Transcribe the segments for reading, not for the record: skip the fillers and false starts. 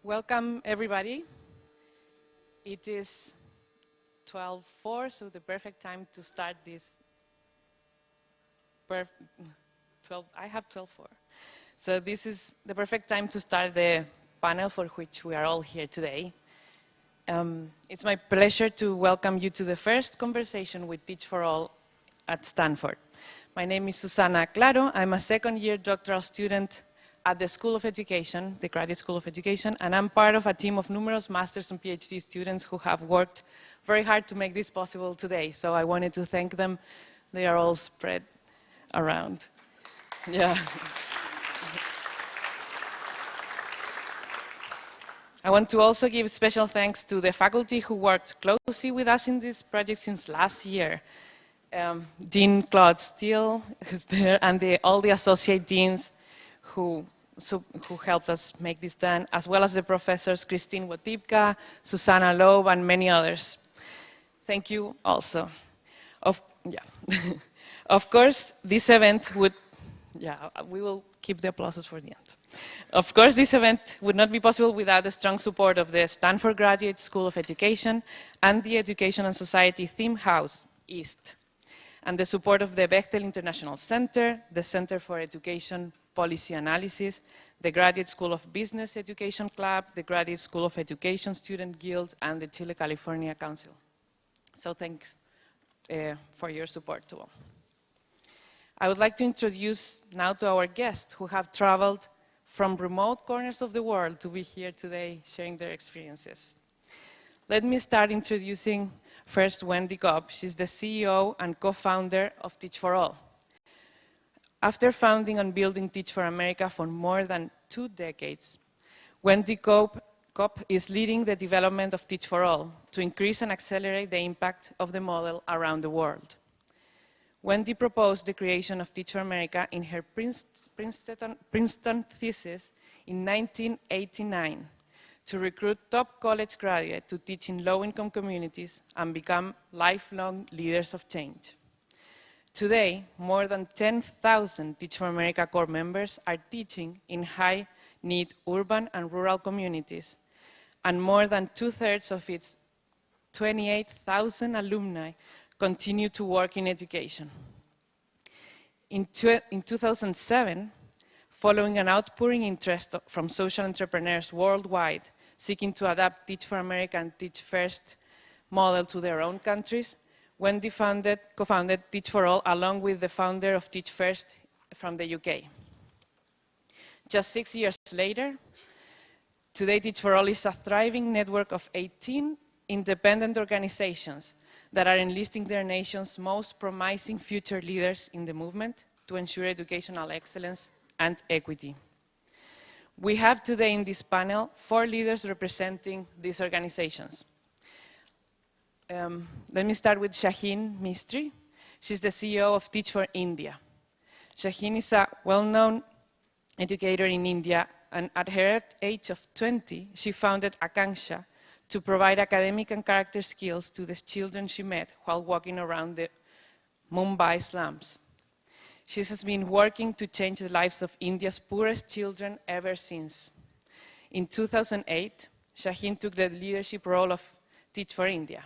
Welcome, everybody. It is 12:04, so the perfect time to start this. 12. I have 12:04. So this is the perfect time to start the panel for which we are all here today. It's my pleasure to welcome you to the first conversation with Teach for All at Stanford. My name is Susana Claro. I'm a second-year doctoral student at the School of Education, the Graduate School of Education, and I'm part of a team of numerous master's and PhD students who have worked very hard to make this possible today. So I wanted to thank them. They are all spread around. Yeah. I want to also give special thanks to the faculty who worked closely with us in this project since last year. Dean Claude Steele is there, and all the associate deans who helped us make this done, as well as the professors Christine Wotipka, Susanna Loeb, and many others. Thank you also. Of course, this event would, we will keep the applauses for the end. Of course, this event would not be possible without the strong support of the Stanford Graduate School of Education and the Education and Society Theme House East, and the support of the Bechtel International Center, the Center for Education Policy Analysis, the Graduate School of Business Education Club, the Graduate School of Education Student Guilds, and the Chile California Council. So thanks for your support to all. I would like to introduce now to our guests who have traveled from remote corners of the world to be here today sharing their experiences. Let me start introducing first Wendy Cobb. She's the CEO and co-founder of Teach for All. After founding and building Teach for America for more than 2 decades, Wendy Cobb is leading the development of Teach for All to increase and accelerate the impact of the model around the world. Wendy proposed the creation of Teach for America in her Princeton thesis in 1989 to recruit top college graduates to teach in low-income communities and become lifelong leaders of change. Today, more than 10,000 Teach for America core members are teaching in high-need urban and rural communities, and more than 2/3 of its 28,000 alumni continue to work in education. In 2007, following an outpouring interest from social entrepreneurs worldwide seeking to adapt Teach for America and Teach First model to their own countries, Wendy co-founded Teach for All along with the founder of Teach First from the UK. Just 6 years later, today Teach for All is a thriving network of 18 independent organizations that are enlisting their nation's most promising future leaders in the movement to ensure educational excellence and equity. We have today in this panel 4 leaders representing these organizations. Let me start with Shaheen Mistry. She's the CEO of Teach for India. Shaheen is a well-known educator in India, and at her age of 20, she founded Akanksha to provide academic and character skills to the children she met while walking around the Mumbai slums. She has been working to change the lives of India's poorest children ever since. In 2008, Shaheen took the leadership role of Teach for India.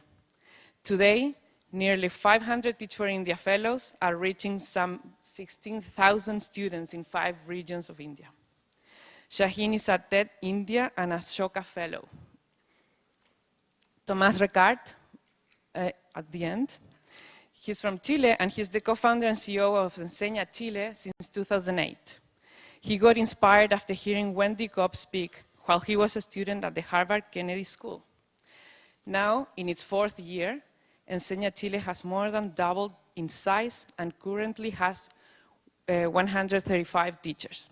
Today, nearly 500 Teach for India fellows are reaching some 16,000 students in 5 regions of India. Shaheen is a TED India and Ashoka Fellow. Tomás Recart, at the end. He's from Chile, and he's the co-founder and CEO of Enseña Chile since 2008. He got inspired after hearing Wendy Cobb speak while he was a student at the Harvard Kennedy School. Now, in its 4th year, Enseña Chile has more than doubled in size and currently has 135 teachers.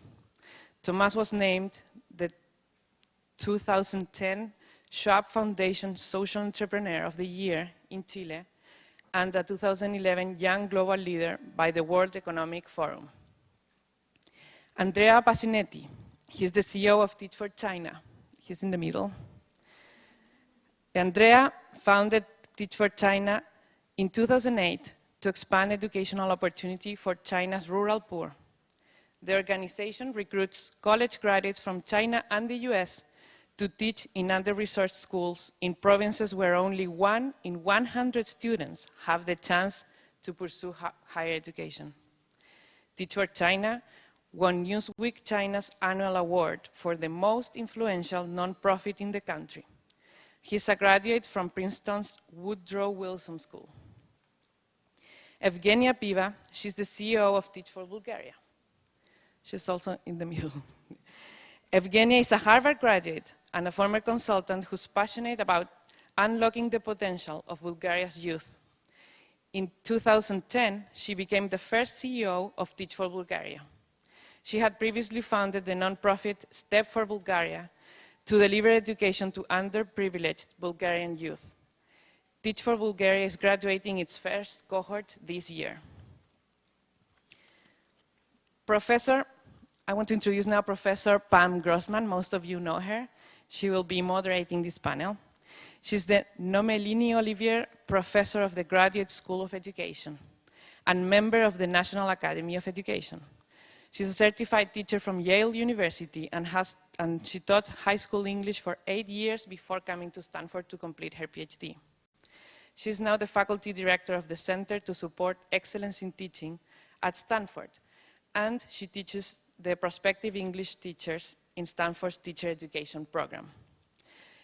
Tomás was named the 2010 Schwab Foundation Social Entrepreneur of the Year in Chile and the 2011 Young Global Leader by the World Economic Forum. Andrea Pacinetti, he's the CEO of Teach for China. He's in the middle. Andrea founded Teach for China in 2008 to expand educational opportunity for China's rural poor. The organization recruits college graduates from China and the US to teach in under-resourced schools in provinces where only 1 in 100 students have the chance to pursue higher education. Teach for China won Newsweek China's annual award for the most influential nonprofit in the country. He's a graduate from Princeton's Woodrow Wilson School. Evgenia Piva, she's the CEO of Teach for Bulgaria. She's also in the middle. Evgenia is a Harvard graduate and a former consultant who's passionate about unlocking the potential of Bulgaria's youth. In 2010, she became the first CEO of Teach for Bulgaria. She had previously founded the nonprofit Step for Bulgaria to deliver education to underprivileged Bulgarian youth. Teach for Bulgaria is graduating its first cohort this year. I want to introduce now Professor Pam Grossman. Most of you know her. She will be moderating this panel. She's the Nomelini Olivier Professor of the Graduate School of Education and member of the National Academy of Education. She's a certified teacher from Yale University and she taught high school English for 8 years before coming to Stanford to complete her PhD. She's now the faculty director of the Center to Support Excellence in Teaching at Stanford, and she teaches the prospective English teachers in Stanford's teacher education program.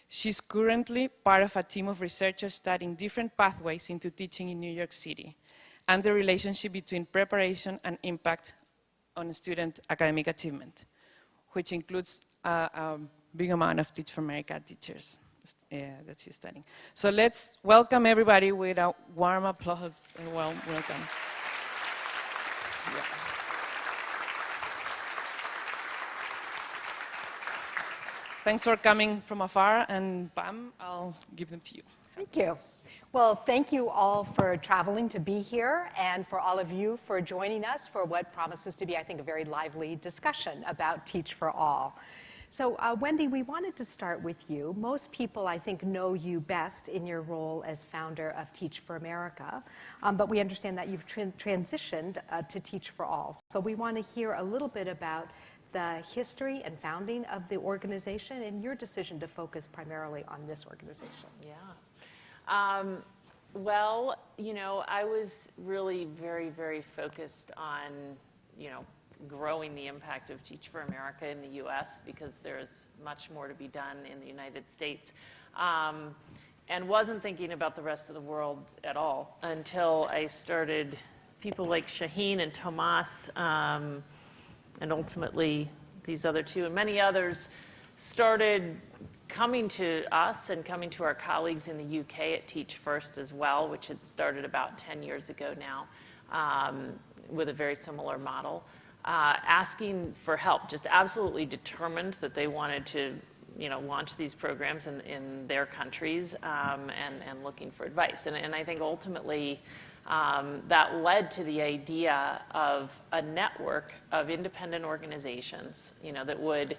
She's currently part of a team of researchers studying different pathways into teaching in New York City and the relationship between preparation and impact on student academic achievement, which includes a big amount of Teach for America teachers that she's studying. So let's welcome everybody with a warm applause and warm welcome. Yeah. Thanks for coming from afar, and Pam, I'll give them to you. Thank you. Well, thank you all for traveling to be here, and for all of you for joining us for what promises to be, I think, a very lively discussion about Teach for All. So, Wendy, we wanted to start with you. Most people, I think, know you best in your role as founder of Teach for America, but we understand that you've transitioned to Teach for All. So we want to hear a little bit about the history and founding of the organization and your decision to focus primarily on this organization. Yeah. Well, you know, I was really very, very focused on, you know, growing the impact of Teach for America in the U.S. because there's much more to be done in the United States. And wasn't thinking about the rest of the world at all until I started people like Shaheen and Tomas, and ultimately these other two and many others started coming to us and coming to our colleagues in the UK at Teach First as well, which had started about 10 years ago now, with a very similar model, asking for help, just absolutely determined that they wanted to, you know, launch these programs in their countries, and looking for advice. And I think ultimately that led to the idea of a network of independent organizations, you know, that would,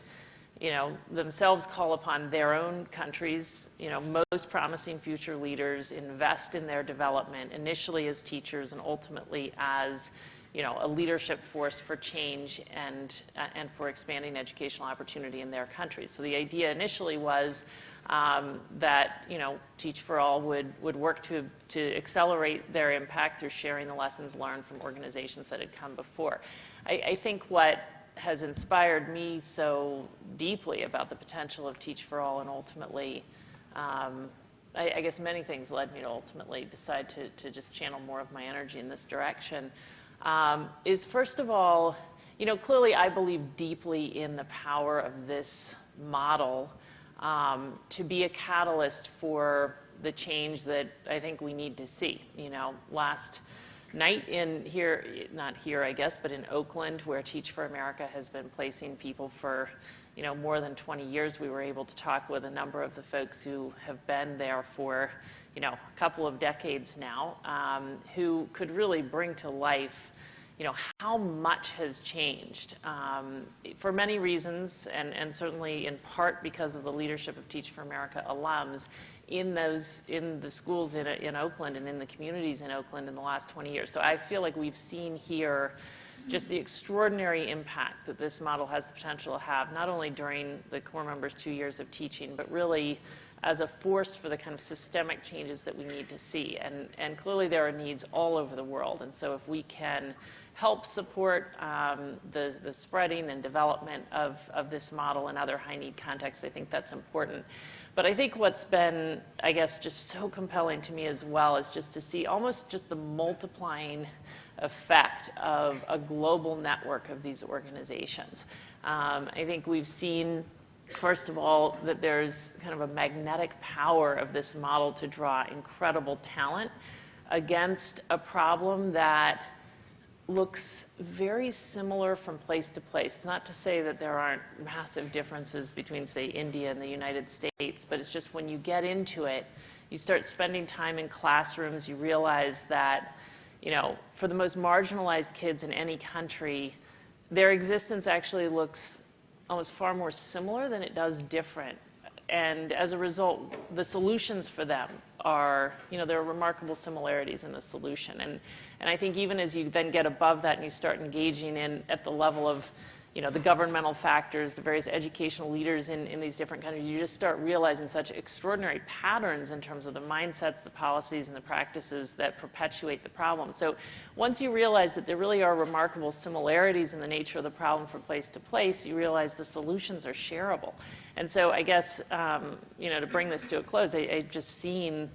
you know, themselves call upon their own countries, you know, most promising future leaders, invest in their development, initially as teachers and ultimately as, you know, a leadership force for change and for expanding educational opportunity in their countries. So the idea initially was that, you know, Teach for All would work to accelerate their impact through sharing the lessons learned from organizations that had come before. I think what has inspired me so deeply about the potential of Teach for All, and ultimately, I guess many things led me to ultimately decide to just channel more of my energy in this direction, is first of all, you know, clearly I believe deeply in the power of this model to be a catalyst for the change that I think we need to see. You know, last night in here, not here I guess, but in Oakland, where Teach for America has been placing people for, you know, more than 20 years, we were able to talk with a number of the folks who have been there for, you know, a couple of decades now, who could really bring to life, you know, how much has changed for many reasons, and certainly in part because of the leadership of Teach for America alums in the schools in Oakland and in the communities in Oakland in the last 20 years. So I feel like we've seen here just the extraordinary impact that this model has the potential to have, not only during the core members' 2 years of teaching, but really as a force for the kind of systemic changes that we need to see. And clearly there are needs all over the world. And so if we can help support the spreading and development of this model in other high-need contexts, I think that's important. But I think what's been, I guess, just so compelling to me as well is just to see almost just the multiplying effect of a global network of these organizations. I think we've seen, first of all, that there's kind of a magnetic power of this model to draw incredible talent against a problem that looks very similar from place to place. It's not to say that there aren't massive differences between, say, India and the United States, but it's just when you get into it, you start spending time in classrooms, you realize that, you know, for the most marginalized kids in any country, their existence actually looks almost far more similar than it does different. And as a result, the solutions for them are, you know, there are remarkable similarities in the solution. And I think even as you then get above that and you start engaging in at the level of, you know, the governmental factors, the various educational leaders in these different countries, you just start realizing such extraordinary patterns in terms of the mindsets, the policies, and the practices that perpetuate the problem. So once you realize that there really are remarkable similarities in the nature of the problem from place to place, you realize the solutions are shareable. And so I guess, you know, to bring this to a close, I've just seen,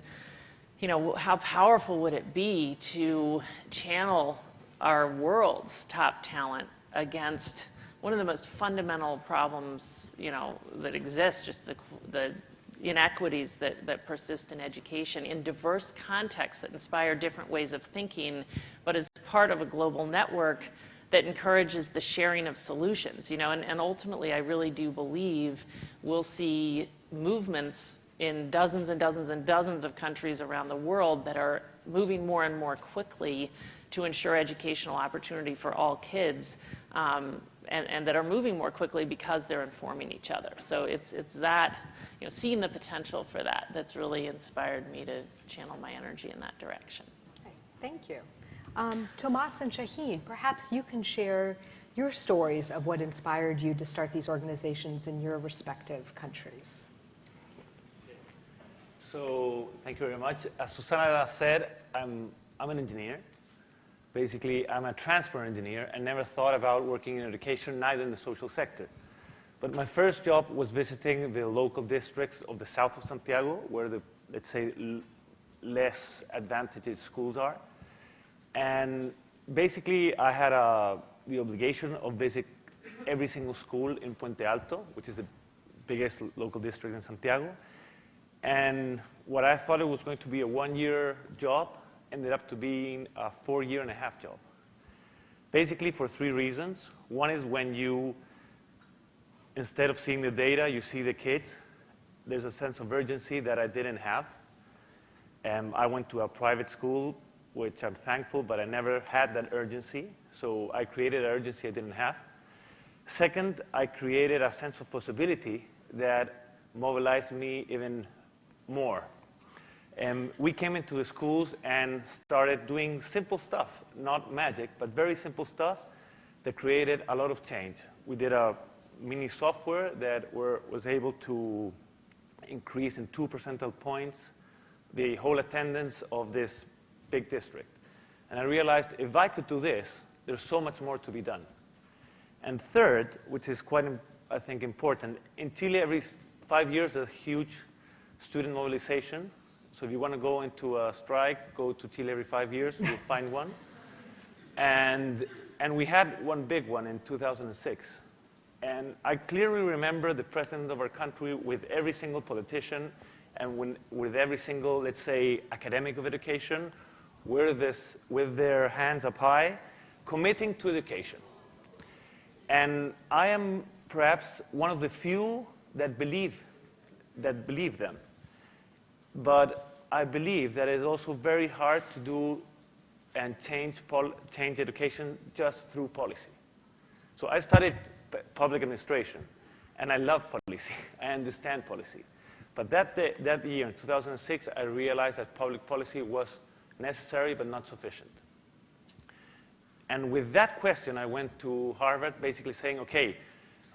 you know, how powerful would it be to channel our world's top talent against one of the most fundamental problems, you know, that exists, just the inequities that persist in education in diverse contexts that inspire different ways of thinking, but as part of a global network that encourages the sharing of solutions, you know, and ultimately I really do believe we'll see movements in dozens and dozens and dozens of countries around the world that are moving more and more quickly to ensure educational opportunity for all kids, and that are moving more quickly because they're informing each other. So it's that, you know, seeing the potential for that that's really inspired me to channel my energy in that direction. Okay, thank you. Tomas and Shaheen, perhaps you can share your stories of what inspired you to start these organizations in your respective countries. So thank you very much. As Susana said, I'm an engineer. Basically, I'm a transport engineer and never thought about working in education, neither in the social sector. But my first job was visiting the local districts of the south of Santiago, where the, let's say, less advantaged schools are. And basically, I had the obligation of visit every single school in Puente Alto, which is the biggest local district in Santiago. And what I thought it was going to be a one-year job ended up to being a 4-year-and-a-half job. Basically for 3 reasons. One is when you, instead of seeing the data, you see the kids, there's a sense of urgency that I didn't have. I went to a private school, which I'm thankful, but I never had that urgency. So I created an urgency I didn't have. Second, I created a sense of possibility that mobilized me even more. We came into the schools and started doing simple stuff, not magic, but very simple stuff that created a lot of change. We did a mini software that was able to increase in 2 percentile points the whole attendance of this big district. And I realized if I could do this, there's so much more to be done. And third, which is quite, I think, important, in Chile every 5 years there's a huge student mobilization. So if you want to go into a strike, go to Chile every 5 years, you'll find one. And we had one big one in 2006. And I clearly remember the president of our country with every single politician and with every single, let's say, academic of education, with their hands up high, committing to education. And I am perhaps one of the few that believe them. But I believe that it's also very hard to do and change education just through policy. So I studied public administration, and I love policy. I understand policy. But that year, in 2006, I realized that public policy was necessary but not sufficient. And with that question, I went to Harvard basically saying, okay,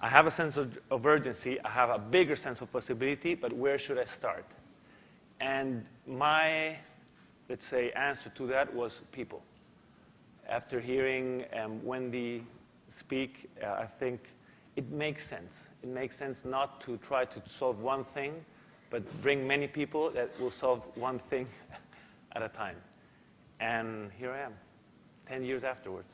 I have a sense of urgency, I have a bigger sense of possibility, but where should I start? And my, let's say, answer to that was people. After hearing Wendy speak, I think it makes sense. It makes sense not to try to solve one thing, but bring many people that will solve one thing at a time. And here I am, 10 years afterwards.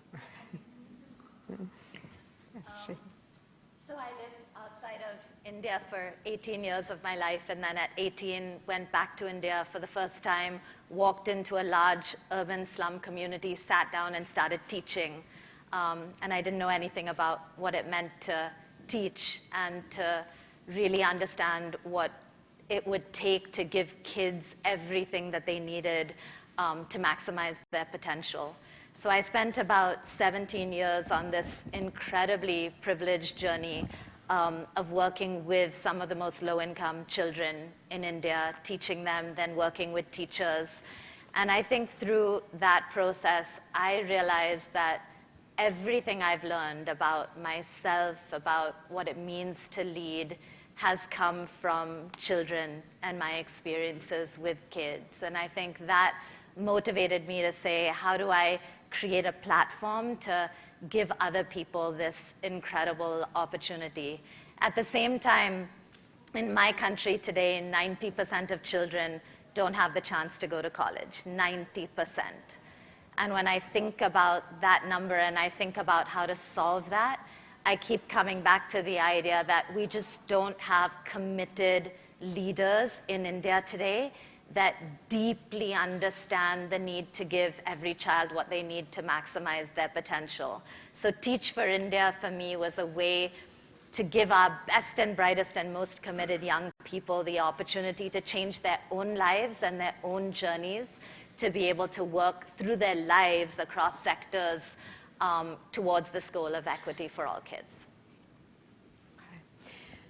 So I lived outside of India for 18 years of my life, and then at 18 went back to India for the first time, walked into a large urban slum community, sat down and started teaching. And I didn't know anything about what it meant to teach and to really understand what it would take to give kids everything that they needed to maximize their potential. So I spent about 17 years on this incredibly privileged journey of working with some of the most low-income children in India, teaching them, then working with teachers. And I think through that process, I realized that everything I've learned about myself, about what it means to lead, has come from children and my experiences with kids. And I think that motivated me to say, how do I create a platform to give other people this incredible opportunity? At the same time, in my country today, 90% of children don't have the chance to go to college, 90%. And when I think about that number and I think about how to solve that, I keep coming back to the idea that we just don't have committed leaders in India today that deeply understand the need to give every child what they need to maximize their potential. So Teach for India for me was a way to give our best and brightest and most committed young people the opportunity to change their own lives and their own journeys, to be able to work through their lives across sectors towards this goal of equity for all kids.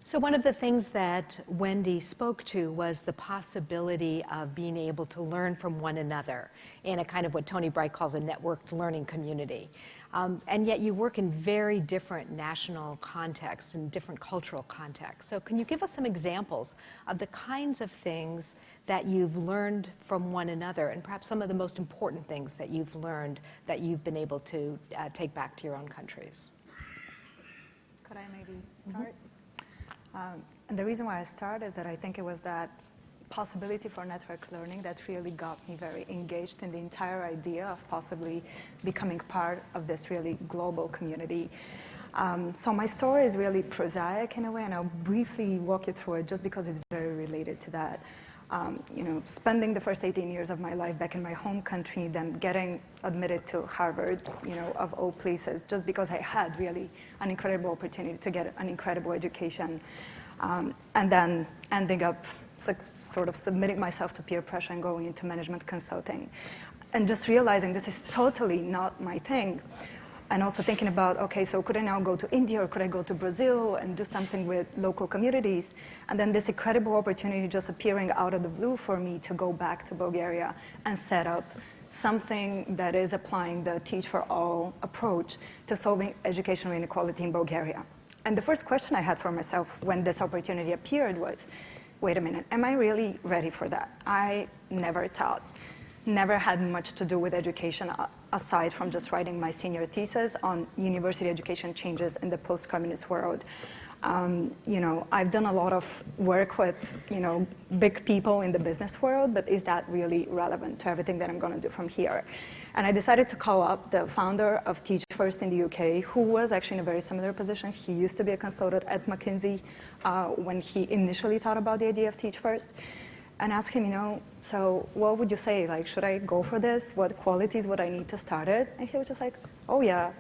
So one of the things that Wendy spoke to was the possibility of being able to learn from one another in a kind of what Tony Bright calls a networked learning community. And yet you work in very different national contexts and different cultural contexts. So can you give us some examples of the kinds of things that you've learned from one another, and perhaps some of the most important things that you've learned that you've been able to take back to your own countries? Could I maybe start? And the reason why I started is that I think it was that possibility for network learning that really got me very engaged in the entire idea of possibly becoming part of this really global community. So my story is really prosaic in a way, and I'll briefly walk you through it just because it's very related to that. Spending the first 18 years of my life back in my home country, then getting admitted to Harvard, of all places, just because I had really an incredible opportunity to get an incredible education, and then ending up sort of submitting myself to peer pressure and going into management consulting, and just realizing this is totally not my thing. And also thinking about, okay, so could I now go to India or could I go to Brazil and do something with local communities? And then this incredible opportunity just appearing out of the blue for me to go back to Bulgaria and set up something that is applying the Teach for All approach to solving educational inequality in Bulgaria. And the first question I had for myself when this opportunity appeared was, wait a minute, am I really ready for that? I never taught. Never had much to do with education aside from just writing my senior thesis on university education changes in the post-communist world. I've done a lot of work with, big people in the business world, but is that really relevant to everything that I'm going to do from here? And I decided to call up the founder of Teach First in the UK, who was actually in a very similar position. He used to be a consultant at McKinsey when he initially thought about the idea of Teach First. And ask him, so what would you say? Like, should I go for this? What qualities would I need to start it? And he was just like, oh yeah,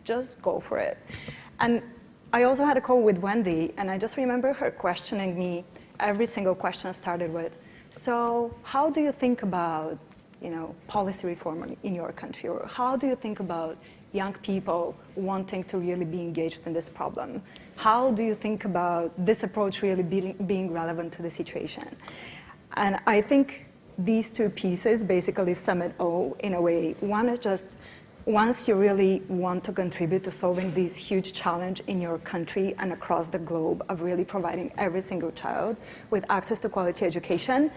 just go for it. And I also had a call with Wendy, and I just remember her questioning me. Every single question started with, so how do you think about, policy reform in your country? Or how do you think about young people wanting to really be engaged in this problem? How do you think about this approach really being relevant to the situation? And I think these two pieces basically sum it all in a way. One is just once you really want to contribute to solving this huge challenge in your country and across the globe of really providing every single child with access to quality education,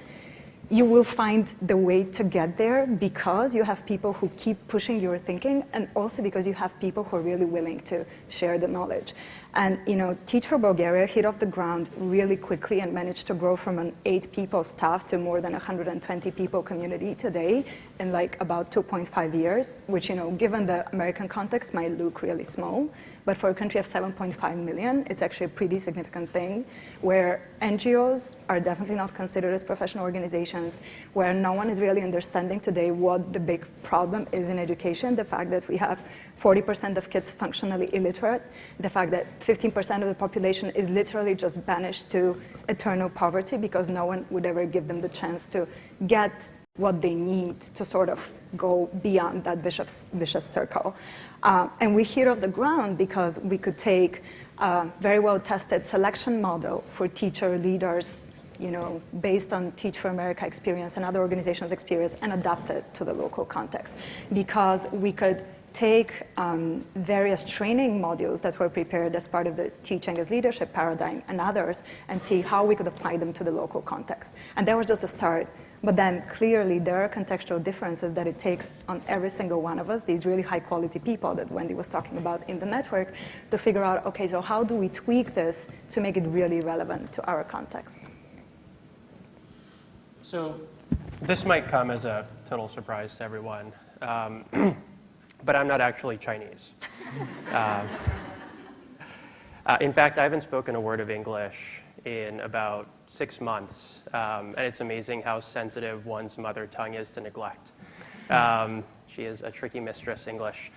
you will find the way to get there because you have people who keep pushing your thinking, and also because you have people who are really willing to share the knowledge. And Teach for Bulgaria hit off the ground really quickly and managed to grow from an 8-people staff to more than 120 people community today in like about 2.5 years, which given the American context might look really small. But for a country of 7.5 million, it's actually a pretty significant thing, where NGOs are definitely not considered as professional organizations, where no one is really understanding today what the big problem is in education, the fact that we have 40% of kids functionally illiterate, the fact that 15% of the population is literally just banished to eternal poverty because no one would ever give them the chance to get what they need to sort of go beyond that vicious circle. And we hit off the ground because we could take a very well-tested selection model for teacher leaders, based on Teach for America experience and other organizations' experience, and adapt it to the local context. Because we could take various training modules that were prepared as part of the teaching as leadership paradigm and others, and see how we could apply them to the local context. And that was just a start. But then clearly there are contextual differences that it takes on every single one of us, these really high quality people that Wendy was talking about in the network, to figure out, okay, so how do we tweak this to make it really relevant to our context? So this might come as a total surprise to everyone, but I'm not actually Chinese. In fact, I haven't spoken a word of English in about 6 months, and it's amazing how sensitive one's mother tongue is to neglect. She is a tricky mistress, English.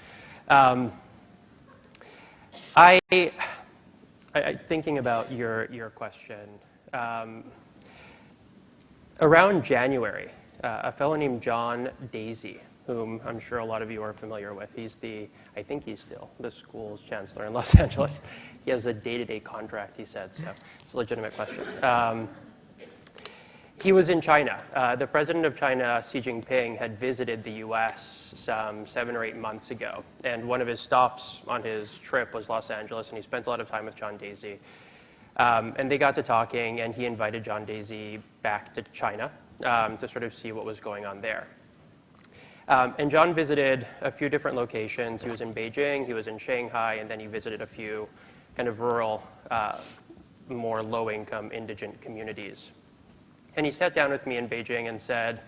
Thinking about your question, around January, a fellow named John Daisy, whom I'm sure a lot of you are familiar with, I think he's still the school's chancellor in Los Angeles. He has a day-to-day contract, he said, so it's a legitimate question. He was in China. The president of China, Xi Jinping, had visited the US some 7 or 8 months ago. And one of his stops on his trip was Los Angeles, and he spent a lot of time with John Daisy. And they got to talking, and he invited John Daisy back to China to sort of see what was going on there. And John visited a few different locations. He was in Beijing, he was in Shanghai, and then he visited a few kind of rural, more low-income indigent communities. And he sat down with me in Beijing and said,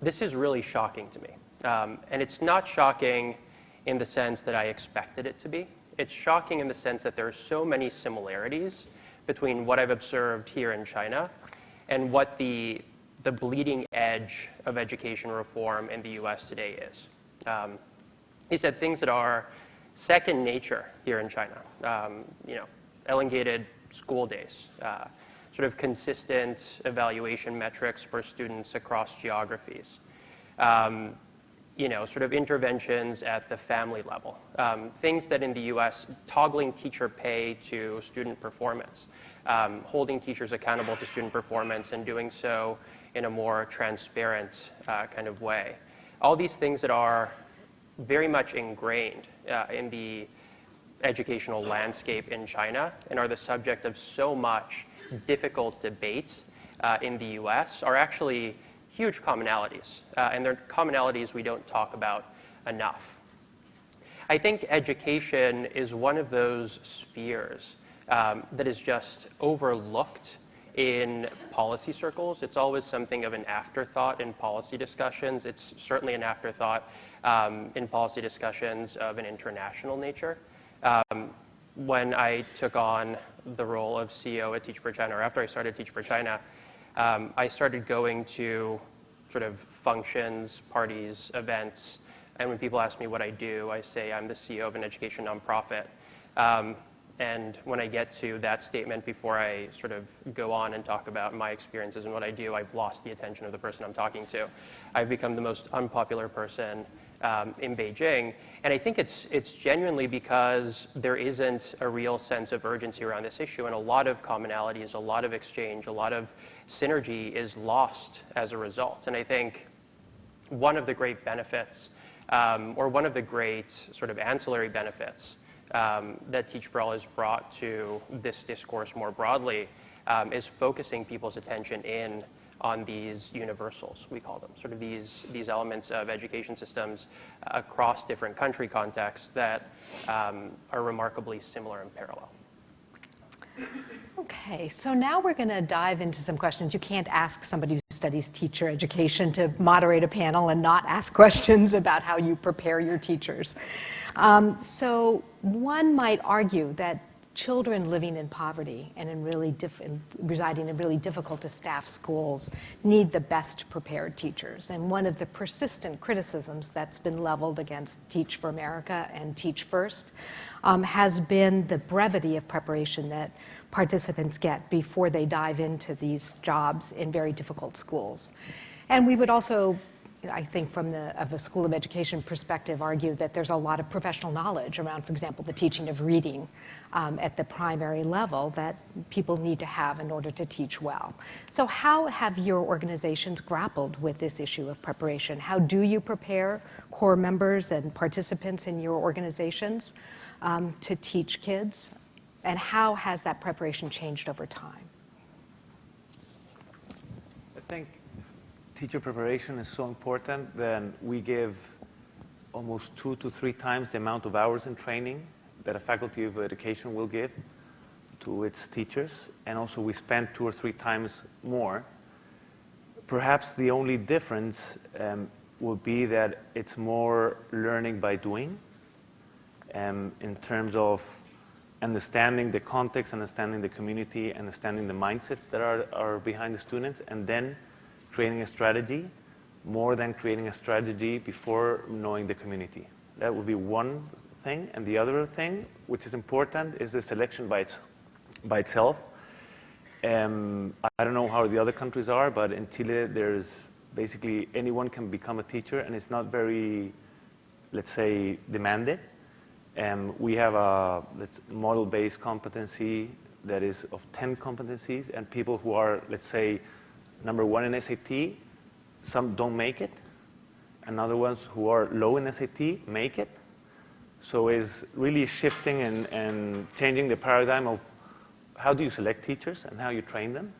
this is really shocking to me. And it's not shocking in the sense that I expected it to be. It's shocking in the sense that there are so many similarities between what I've observed here in China and what the bleeding edge of education reform in the US today is. He said things that are second nature here in China, elongated school days, sort of consistent evaluation metrics for students across geographies, sort of interventions at the family level, things that in the US, toggling teacher pay to student performance, holding teachers accountable to student performance and doing so in a more transparent kind of way. All these things that are very much ingrained in the educational landscape in China and are the subject of so much difficult debate in the US are actually huge commonalities, and they're commonalities we don't talk about enough. I think education is one of those spheres that is just overlooked in policy circles. It's always something of an afterthought in policy discussions. It's certainly an afterthought in policy discussions of an international nature. When I took on the role of CEO at Teach for China, or after I started Teach for China, I started going to sort of functions, parties, events, and when people ask me what I do, I say I'm the CEO of an education nonprofit. And when I get to that statement before I sort of go on and talk about my experiences and what I do, I've lost the attention of the person I'm talking to. I've become the most unpopular person in Beijing. And I think it's genuinely because there isn't a real sense of urgency around this issue, and a lot of commonalities, a lot of exchange, a lot of synergy is lost as a result. And I think one of the great benefits or one of the great sort of ancillary benefits that Teach for All has brought to this discourse more broadly is focusing people's attention in on these universals, we call them, sort of these elements of education systems across different country contexts that are remarkably similar and parallel. Okay, so now we're going to dive into some questions. You can't ask somebody who studies teacher education to moderate a panel and not ask questions about how you prepare your teachers. So one might argue that children living in poverty and residing in really difficult to staff schools need the best prepared teachers. And one of the persistent criticisms that's been leveled against Teach for America and Teach First has been the brevity of preparation that participants get before they dive into these jobs in very difficult schools. And we would also, I think from a school of education perspective, argue that there's a lot of professional knowledge around, for example, the teaching of reading at the primary level that people need to have in order to teach well. So how have your organizations grappled with this issue of preparation? How do you prepare core members and participants in your organizations to teach kids? And how has that preparation changed over time? I think teacher preparation is so important that we give almost 2 to 3 times the amount of hours in training that a faculty of education will give to its teachers. And also we spend 2 or 3 times more. Perhaps the only difference would be that it's more learning by doing in terms of understanding the context, understanding the community, understanding the mindsets that are behind the students, and then creating a strategy more than creating a strategy before knowing the community. That would be one thing. And the other thing, which is important, is the selection by itself. I don't know how the other countries are, but in Chile, there's basically anyone can become a teacher, and it's not very, let's say, demanded. We have a model-based competency that is of 10 competencies, and people who are, let's say, number 1 in SAT, some don't make it, and other ones who are low in SAT make it. So it's really shifting and changing the paradigm of how do you select teachers and how you train them.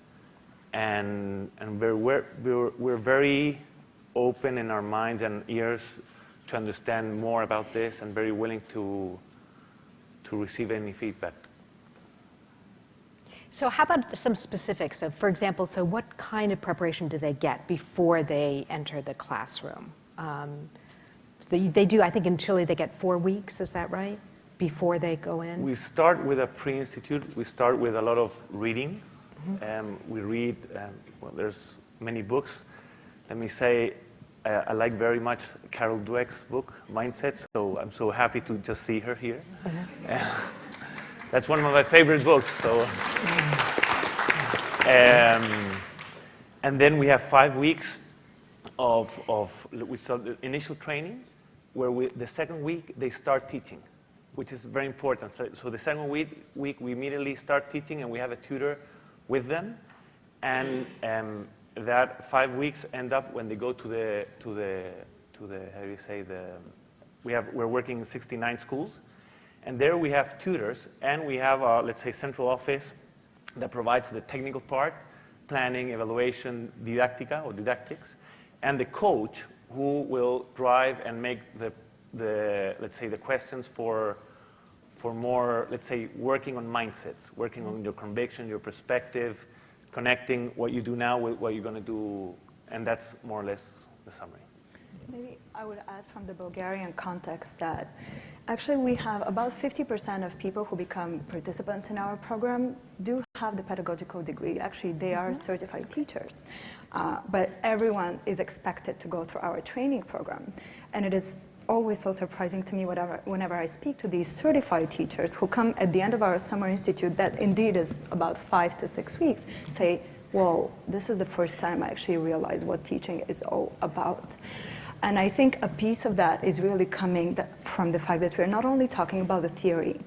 And we're very open in our minds and ears to understand more about this and very willing to receive any feedback. So how about some specifics of, for example, so what kind of preparation do they get before they enter the classroom? So they do, I think in Chile, they get 4 weeks, is that right? Before they go in? We start with a pre-institute. We start with a lot of reading. We read, well, there's many books. Let me say, I like very much Carol Dweck's book, Mindset, so I'm so happy to just see her here. That's one of my favorite books. So, and then we have 5 weeks we start the initial training, where the second week they start teaching, which is very important. So the second week we immediately start teaching, and we have a tutor with them, and that 5 weeks end up when they go to the how do you say, we're working in 69 schools. And there we have tutors, and we have a, let's say, central office that provides the technical part, planning, evaluation, didactics, and the coach who will drive and make let's say, the questions for more, let's say, working on mindsets, working on your conviction, your perspective, connecting what you do now with what you're going to do, and that's more or less the summary. Maybe I would add from the Bulgarian context that actually we have about 50% of people who become participants in our program do have the pedagogical degree. Actually, they are certified teachers. But everyone is expected to go through our training program. And it is always so surprising to me whenever I speak to these certified teachers who come at the end of our summer institute, that indeed is about 5 to 6 weeks, say, whoa, this is the first time I actually realize what teaching is all about. And I think a piece of that is really coming from the fact that we're not only talking about the theory,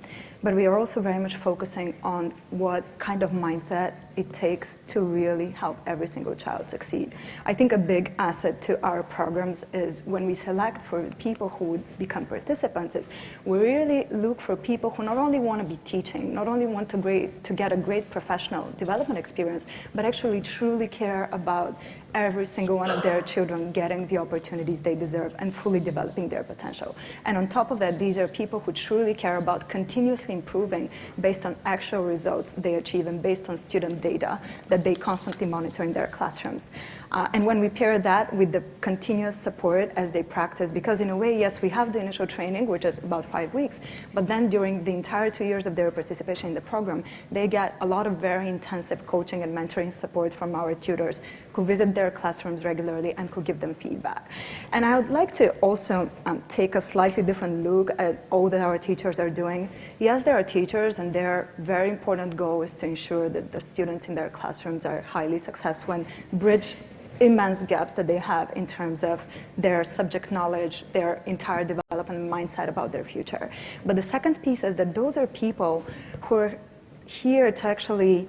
but we are also very much focusing on what kind of mindset it takes to really help every single child succeed. I think a big asset to our programs is when we select for people who would become participants is we really look for people who not only want to be teaching, not only want to get a great professional development experience, but actually truly care about every single one of their children getting the opportunities they deserve and fully developing their potential. And on top of that, these are people who truly care about continuously improving based on actual results they achieve and based on student data that they constantly monitor in their classrooms. And when we pair that with the continuous support as they practice, because in a way, yes, we have the initial training, which is about 5 weeks, but then during the entire 2 years of their participation in the program, they get a lot of very intensive coaching and mentoring support from our tutors who visit their classrooms regularly and who give them feedback. And I would like to also take a slightly different look at all that our teachers are doing. Yes, there are teachers, and their very important goal is to ensure that the students in their classrooms are highly successful and bridge immense gaps that they have in terms of their subject knowledge, their entire development and mindset about their future. But the second piece is that those are people who are here to actually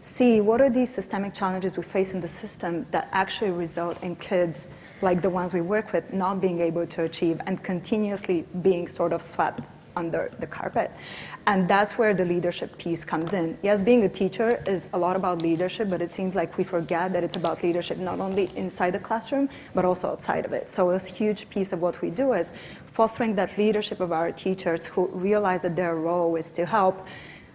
see what are these systemic challenges we face in the system that actually result in kids like the ones we work with not being able to achieve and continuously being sort of swept under the carpet. And that's where the leadership piece comes in. Yes, being a teacher is a lot about leadership, but it seems like we forget that it's about leadership not only inside the classroom, but also outside of it. So a huge piece of what we do is fostering that leadership of our teachers who realize that their role is to help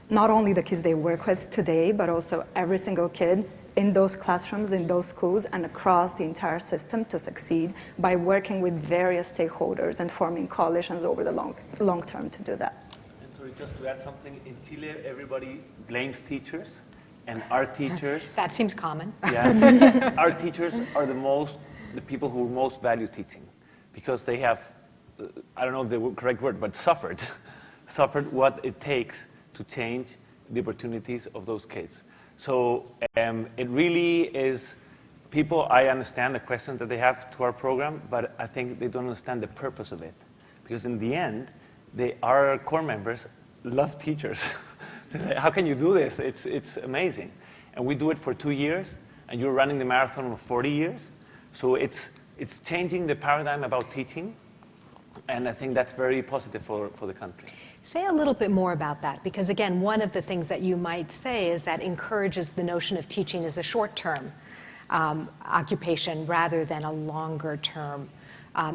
not only the kids they work with today, but also every single kid in those classrooms, in those schools, and across the entire system to succeed by working with various stakeholders and forming coalitions over the long term to do that. And sorry, just to add something, in Chile, everybody blames teachers, and our teachers... That seems common. Yeah, our teachers are the people who most value teaching, because they have, I don't know if the correct word, but suffered what it takes to change the opportunities of those kids. So it really is people, I understand the questions that they have to our program, but I think they don't understand the purpose of it. Because in the end, our core members love teachers. Like, how can you do this? It's amazing. And we do it for 2 years, and you're running the marathon of 40 years. So it's changing the paradigm about teaching, and I think that's very positive for the country. Say a little bit more about that, because again, one of the things that you might say is that encourages the notion of teaching as a short-term occupation rather than a longer-term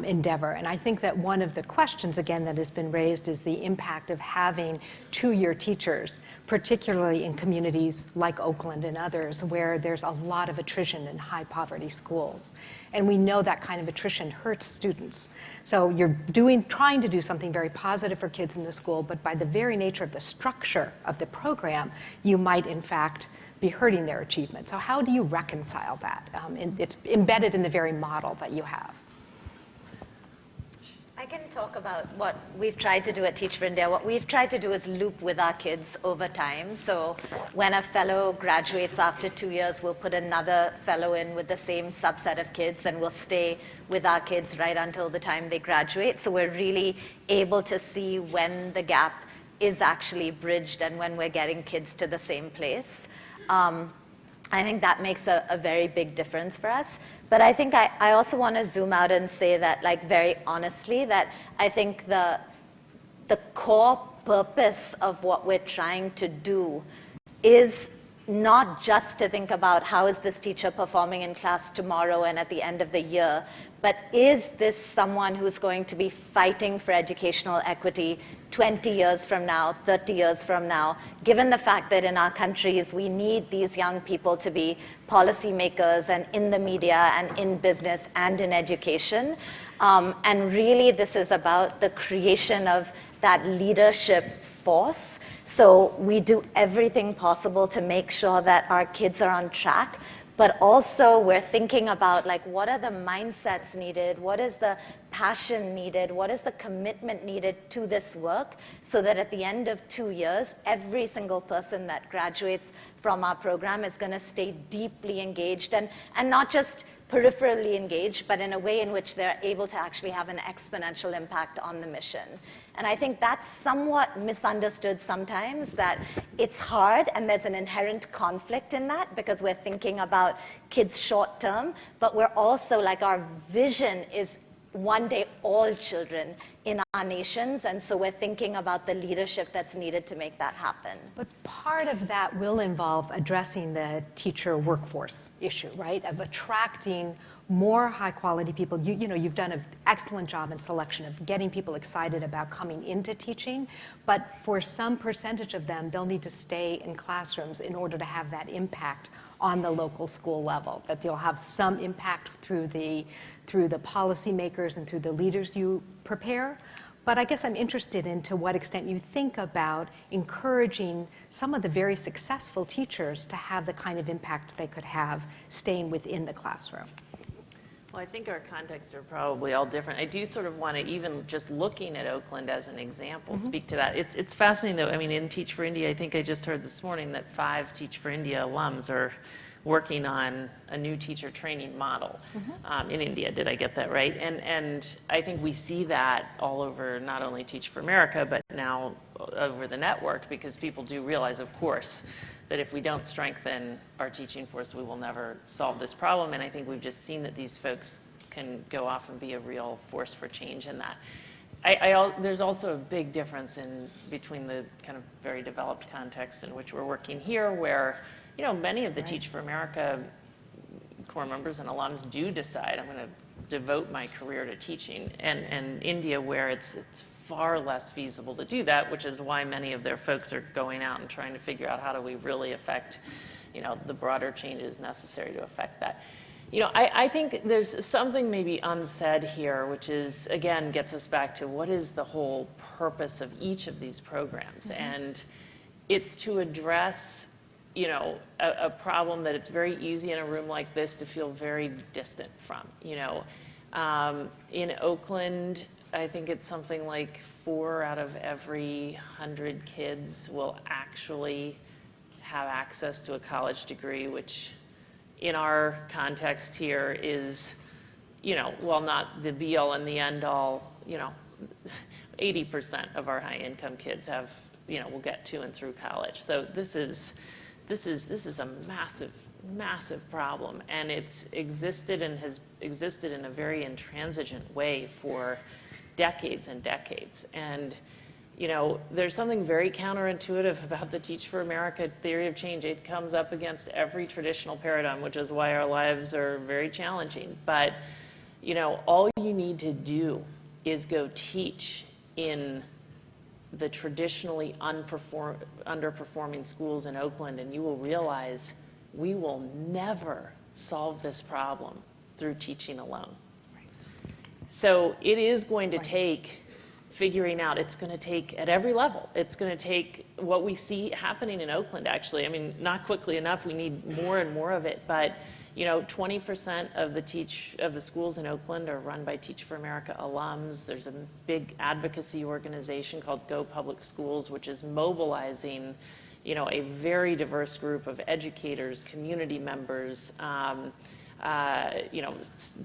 endeavor. And I think that one of the questions, again, that has been raised is the impact of having two-year teachers, particularly in communities like Oakland and others, where there's a lot of attrition in high-poverty schools. And we know that kind of attrition hurts students. So you're trying to do something very positive for kids in the school, but by the very nature of the structure of the program, you might, in fact, be hurting their achievement. So how do you reconcile that? It's embedded in the very model that you have. I can talk about what we've tried to do at Teach for India. What we've tried to do is loop with our kids over time. So when a fellow graduates after 2 years, we'll put another fellow in with the same subset of kids, and we'll stay with our kids right until the time they graduate. So we're really able to see when the gap is actually bridged and when we're getting kids to the same place. I think that makes a very big difference for us. But I think I also want to zoom out and say that, like, very honestly, that I think the core purpose of what we're trying to do is not just to think about how is this teacher performing in class tomorrow and at the end of the year, but is this someone who's going to be fighting for educational equity 20 years from now, 30 years from now, given the fact that in our countries we need these young people to be policymakers and in the media and in business and in education. And really this is about the creation of that leadership force. So we do everything possible to make sure that our kids are on track, but also we're thinking about, like, what are the mindsets needed? What is the passion needed? What is the commitment needed to this work so that at the end of 2 years, every single person that graduates from our program is going to stay deeply engaged and not just peripherally engaged, but in a way in which they're able to actually have an exponential impact on the mission. And I think that's somewhat misunderstood sometimes, that it's hard and there's an inherent conflict in that because we're thinking about kids short term, but we're also, like, our vision is one day all children in our nations, and so we're thinking about the leadership that's needed to make that happen. But part of that will involve addressing the teacher workforce issue, right? Of attracting more high-quality people. You know, you've done an excellent job in selection of getting people excited about coming into teaching, but for some percentage of them, they'll need to stay in classrooms in order to have that impact on the local school level, that they'll have some impact through the policymakers and through the leaders you prepare. But I guess I'm interested in to what extent you think about encouraging some of the very successful teachers to have the kind of impact they could have staying within the classroom. Well, I think our contexts are probably all different. I do sort of want to, even just looking at Oakland as an example, speak to that. It's fascinating, though. I mean, in Teach for India, I think I just heard this morning that 5 Teach for India alums are working on a new teacher training model in India. Did I get that right? And I think we see that all over not only Teach for America, but now over the network, because people do realize, of course, that if we don't strengthen our teaching force, we will never solve this problem. And I think we've just seen that these folks can go off and be a real force for change in that. There's also a big difference between the kind of very developed context in which we're working here, where, you know, many of the Teach for America core members and alums do decide, I'm going to devote my career to teaching. And India, where it's far less feasible to do that, which is why many of their folks are going out and trying to figure out how do we really affect, you know, the broader changes necessary to affect that. You know, I think there's something maybe unsaid here, which is, again, gets us back to what is the whole purpose of each of these programs. And it's to address, you know, a problem that it's very easy in a room like this to feel very distant from. You know, in Oakland, I think it's something like 4 out of every 100 kids will actually have access to a college degree, which in our context here is, you know, while not the be-all and the end-all, you know, 80% of our high-income kids have, you know, will get to and through college. So this is a massive, massive problem, and it's existed and has existed in a very intransigent way for decades and decades. And, you know, there's something very counterintuitive about the Teach for America theory of change. It comes up against every traditional paradigm, which is why our lives are very challenging. But, you know, all you need to do is go teach in the traditionally underperforming schools in Oakland, and you will realize we will never solve this problem through teaching alone. So it is going to take figuring out, it's going to take at every level. It's going to take what we see happening in Oakland, actually. I mean, not quickly enough. We need more and more of it. But, you know, 20% of the schools in Oakland are run by Teach for America alums. There's a big advocacy organization called Go Public Schools, which is mobilizing, you know, a very diverse group of educators, community members, you know,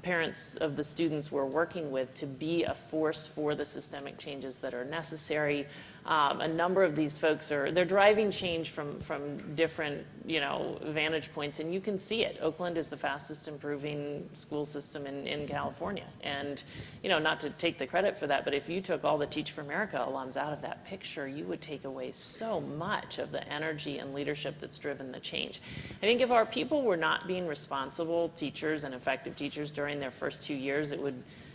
parents of the students we're working with to be a force for the systemic changes that are necessary. A number of these folks they're driving change from different, you know, vantage points, and you can see it. Oakland is the fastest improving school system in California. And, you know, not to take the credit for that, but if you took all the Teach for America alums out of that picture, you would take away so much of the energy and leadership that's driven the change. I think if our people were not being responsible teachers and effective teachers during their first 2 years,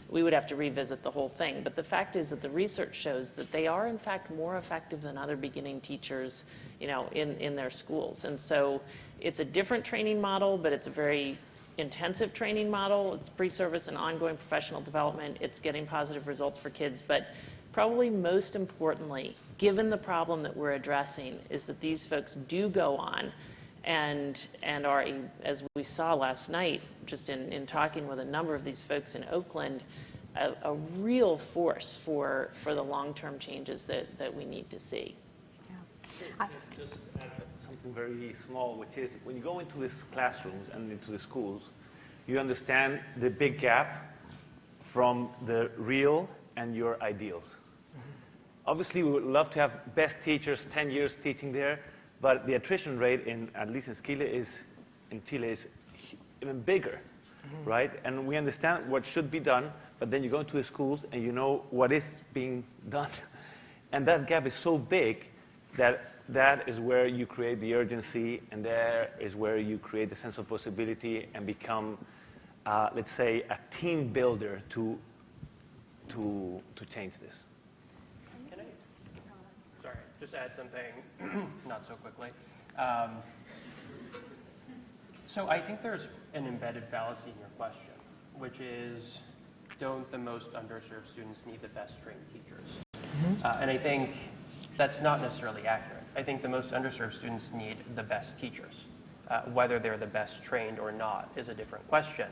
we would have to revisit the whole thing. But the fact is that the research shows that they are, in fact, more effective than other beginning teachers, you know, in their schools. And so it's a different training model, but it's a very intensive training model. It's pre-service and ongoing professional development. It's getting positive results for kids. But probably most importantly, given the problem that we're addressing, is that these folks do go on and are, as we saw last night, just in talking with a number of these folks in Oakland, a real force for the long-term changes that we need to see. Yeah. Just add something something very small, which is when you go into these classrooms and into the schools, you understand the big gap from the real and your ideals. Obviously, we would love to have best teachers, 10 years teaching there, but the attrition rate, at least in Chile, is even bigger, right? And we understand what should be done, but then you go into the schools and you know what is being done. And that gap is so big that is where you create the urgency, and there is where you create the sense of possibility and become, let's say, a team builder to change this. Can I, sorry, just add something, not so quickly. So I think there's an embedded fallacy in your question, which is, don't the most underserved students need the best trained teachers? And I think that's not necessarily accurate. I think the most underserved students need the best teachers. Whether they're the best trained or not is a different question.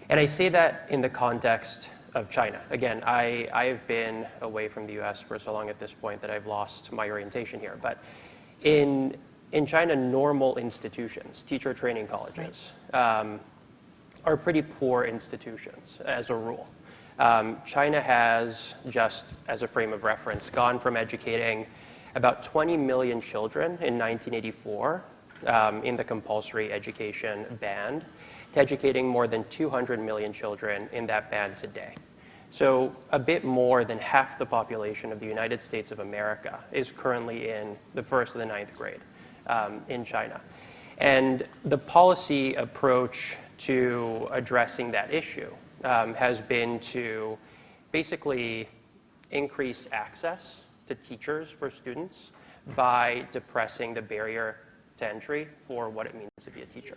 And I say that in the context of China. Again, I've been away from the US for so long at this point that I've lost my orientation here. But in China, normal institutions, teacher training colleges, are pretty poor institutions as a rule. China has, just as a frame of reference, gone from educating about 20 million children in 1984 in the compulsory education band to educating more than 200 million children in that band today. So a bit more than half the population of the United States of America is currently in the 1st to the 9th grade in China. And the policy approach to addressing that issue has been to basically increase access to teachers for students by depressing the barrier to entry for what it means to be a teacher.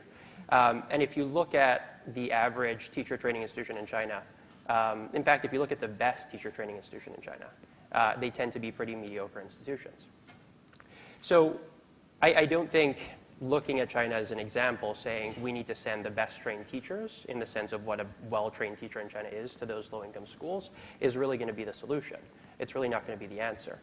And if you look at the average teacher training institution in China, in fact, if you look at the best teacher training institution in China, they tend to be pretty mediocre institutions. So I don't think looking at China as an example, saying we need to send the best trained teachers in the sense of what a well-trained teacher in China is to those low-income schools is really going to be the solution. It's really not going to be the answer.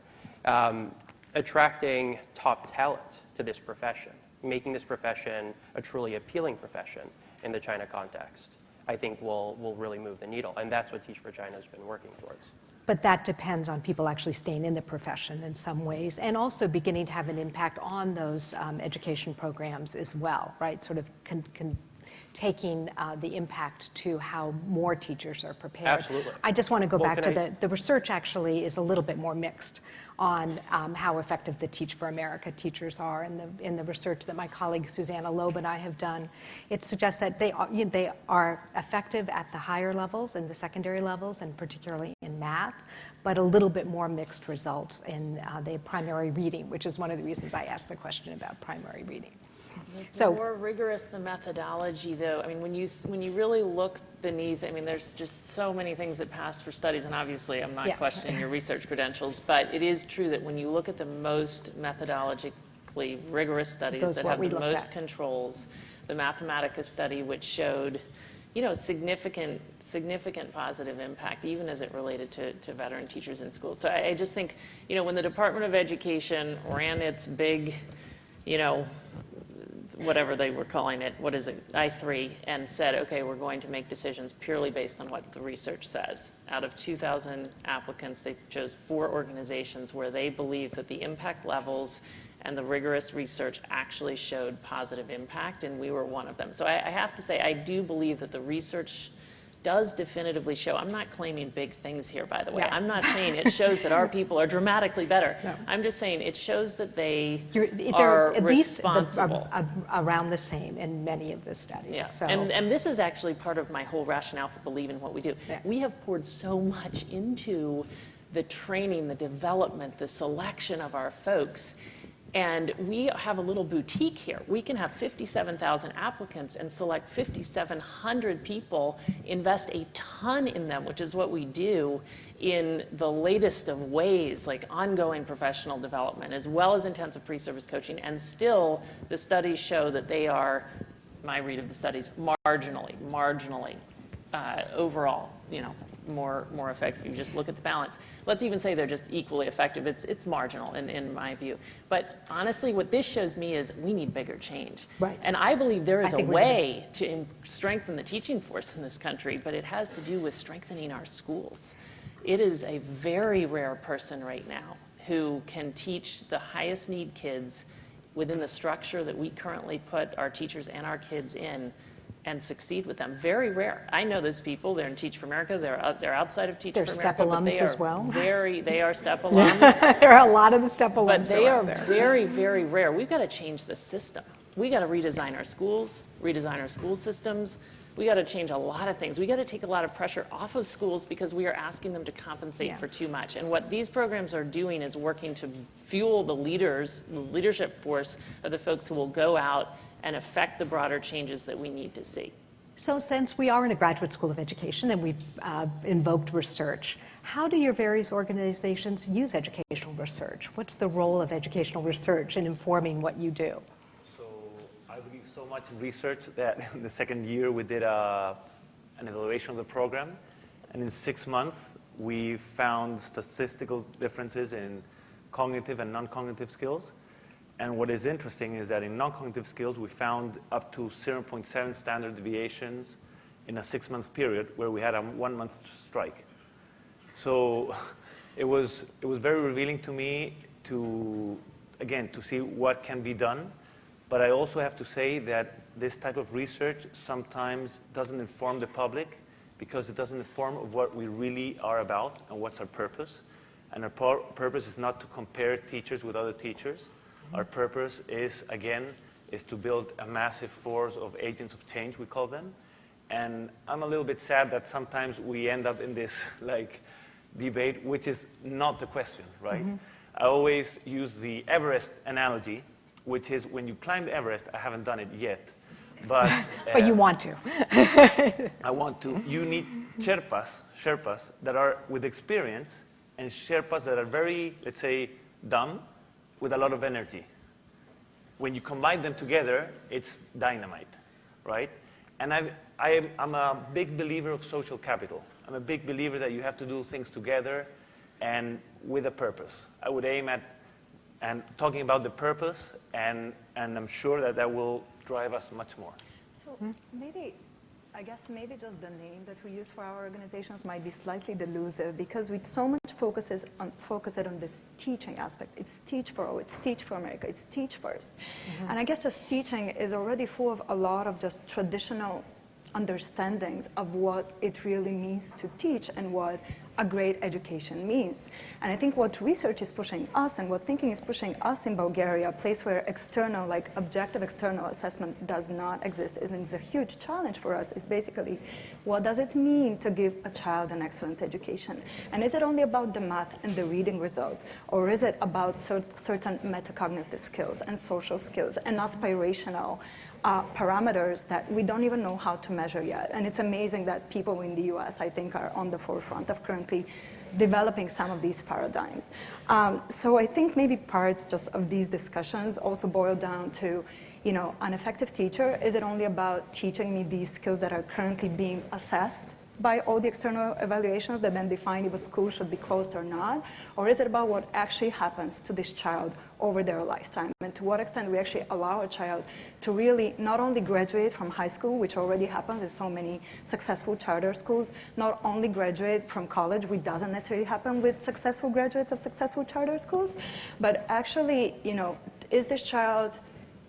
Attracting top talent to this profession, making this profession a truly appealing profession in the China context, I think will really move the needle. And that's what Teach for China has been working towards. But that depends on people actually staying in the profession in some ways, and also beginning to have an impact on those education programs as well, right? Sort of taking the impact to how more teachers are prepared. Absolutely. I just want to go back to the research actually is a little bit more mixed on how effective the Teach for America teachers are. In the research that my colleague Susanna Loeb and I have done, it suggests that they are effective at the higher levels and the secondary levels, and particularly in math, but a little bit more mixed results in the primary reading, which is one of the reasons I asked the question about primary reading. So more rigorous the methodology, though. I mean, when you really look beneath, I mean, there's just so many things that pass for studies, and obviously I'm not questioning your research credentials, but it is true that when you look at the most methodologically rigorous studies that have the most controls, the Mathematica study, which showed, you know, significant positive impact, even as it related to veteran teachers in schools. So I just think, you know, when the Department of Education ran its big, you know, whatever they were calling it, what is it, I3, and said, okay, we're going to make decisions purely based on what the research says. Out of 2,000 applicants, they chose 4 organizations where they believed that the impact levels and the rigorous research actually showed positive impact, and we were one of them. So I have to say, I do believe that the research does definitively show. I'm not claiming big things here, by the way. I'm not saying it shows that our people are dramatically better. No. I'm just saying it shows that they're at responsible. Least around the same in many of the studies. Yeah. So. And this is actually part of my whole rationale for believing what we do. Yeah. We have poured so much into the training, the development, the selection of our folks. And we have a little boutique here. We can have 57,000 applicants and select 5,700 people, invest a ton in them, which is what we do in the latest of ways, like ongoing professional development, as well as intensive pre-service coaching. And still, the studies show that they are, my read of the studies, marginally, overall, you know, more effective. You just look at the balance. Let's even say they're just equally effective. It's marginal in my view. But honestly, what this shows me is we need bigger change. Right. And I believe there is I a think way to strengthen the teaching force in this country, but it has to do with strengthening our schools. It is a very rare person right now who can teach the highest need kids within the structure that we currently put our teachers and our kids in and succeed with them. Very rare. I know those people. They're in Teach for America. They're outside of Teach They're for STEP America. But alums as well. They are STEP alums. There are a lot of the STEP alums But they are around there. very, very rare. We've got to change the system. We got to redesign our schools, redesign our school systems. We got to change a lot of things. We got to take a lot of pressure off of schools because we are asking them to compensate for too much. And what these programs are doing is working to fuel the leaders, the leadership force of the folks who will go out and affect the broader changes that we need to see. So since we are in a graduate school of education and we've invoked research, how do your various organizations use educational research? What's the role of educational research in informing what you do? So I believe so much in research that in the second year we did an evaluation of the program, and in 6 months we found statistical differences in cognitive and non-cognitive skills. And what is interesting is that in non-cognitive skills, we found up to 0.7 standard deviations in a 6-month period where we had a 1-month strike. So it was very revealing to me to see what can be done. But I also have to say that this type of research sometimes doesn't inform the public because it doesn't inform of what we really are about and what's our purpose. And our purpose is not to compare teachers with other teachers. Our purpose is to build a massive force of agents of change, we call them. And I'm a little bit sad that sometimes we end up in this debate, which is not the question, right? Mm-hmm. I always use the Everest analogy, which is when you climb Everest, I haven't done it yet, but... but you want to. I want to. You need Sherpas that are with experience and Sherpas that are very, let's say, dumb, with a lot of energy. When you combine them together, it's dynamite, right? And I'm a big believer of social capital. I'm a big believer that you have to do things together and with a purpose. I would aim at and talking about the purpose, and I'm sure that will drive us much more. So I guess maybe just the name that we use for our organizations might be slightly delusive because we so much focus on this teaching aspect. It's Teach for All, it's Teach for America, it's Teach First. Mm-hmm. And I guess just teaching is already full of a lot of just traditional understandings of what it really means to teach and what a great education means. And I think what research is pushing us and what thinking is pushing us in Bulgaria, a place where external, objective external assessment does not exist, and it's a huge challenge for us, is basically what does it mean to give a child an excellent education? And is it only about the math and the reading results, or is it about certain metacognitive skills and social skills and aspirational parameters that we don't even know how to measure yet? And it's amazing that people in the US, I think, are on the forefront of currently developing some of these paradigms. So I think maybe parts just of these discussions also boil down to, an effective teacher, is it only about teaching me these skills that are currently being assessed by all the external evaluations that then define if a school should be closed or not? Or is it about what actually happens to this child over their lifetime, and to what extent we actually allow a child to really not only graduate from high school, which already happens in so many successful charter schools, not only graduate from college, which doesn't necessarily happen with successful graduates of successful charter schools, but actually, is this child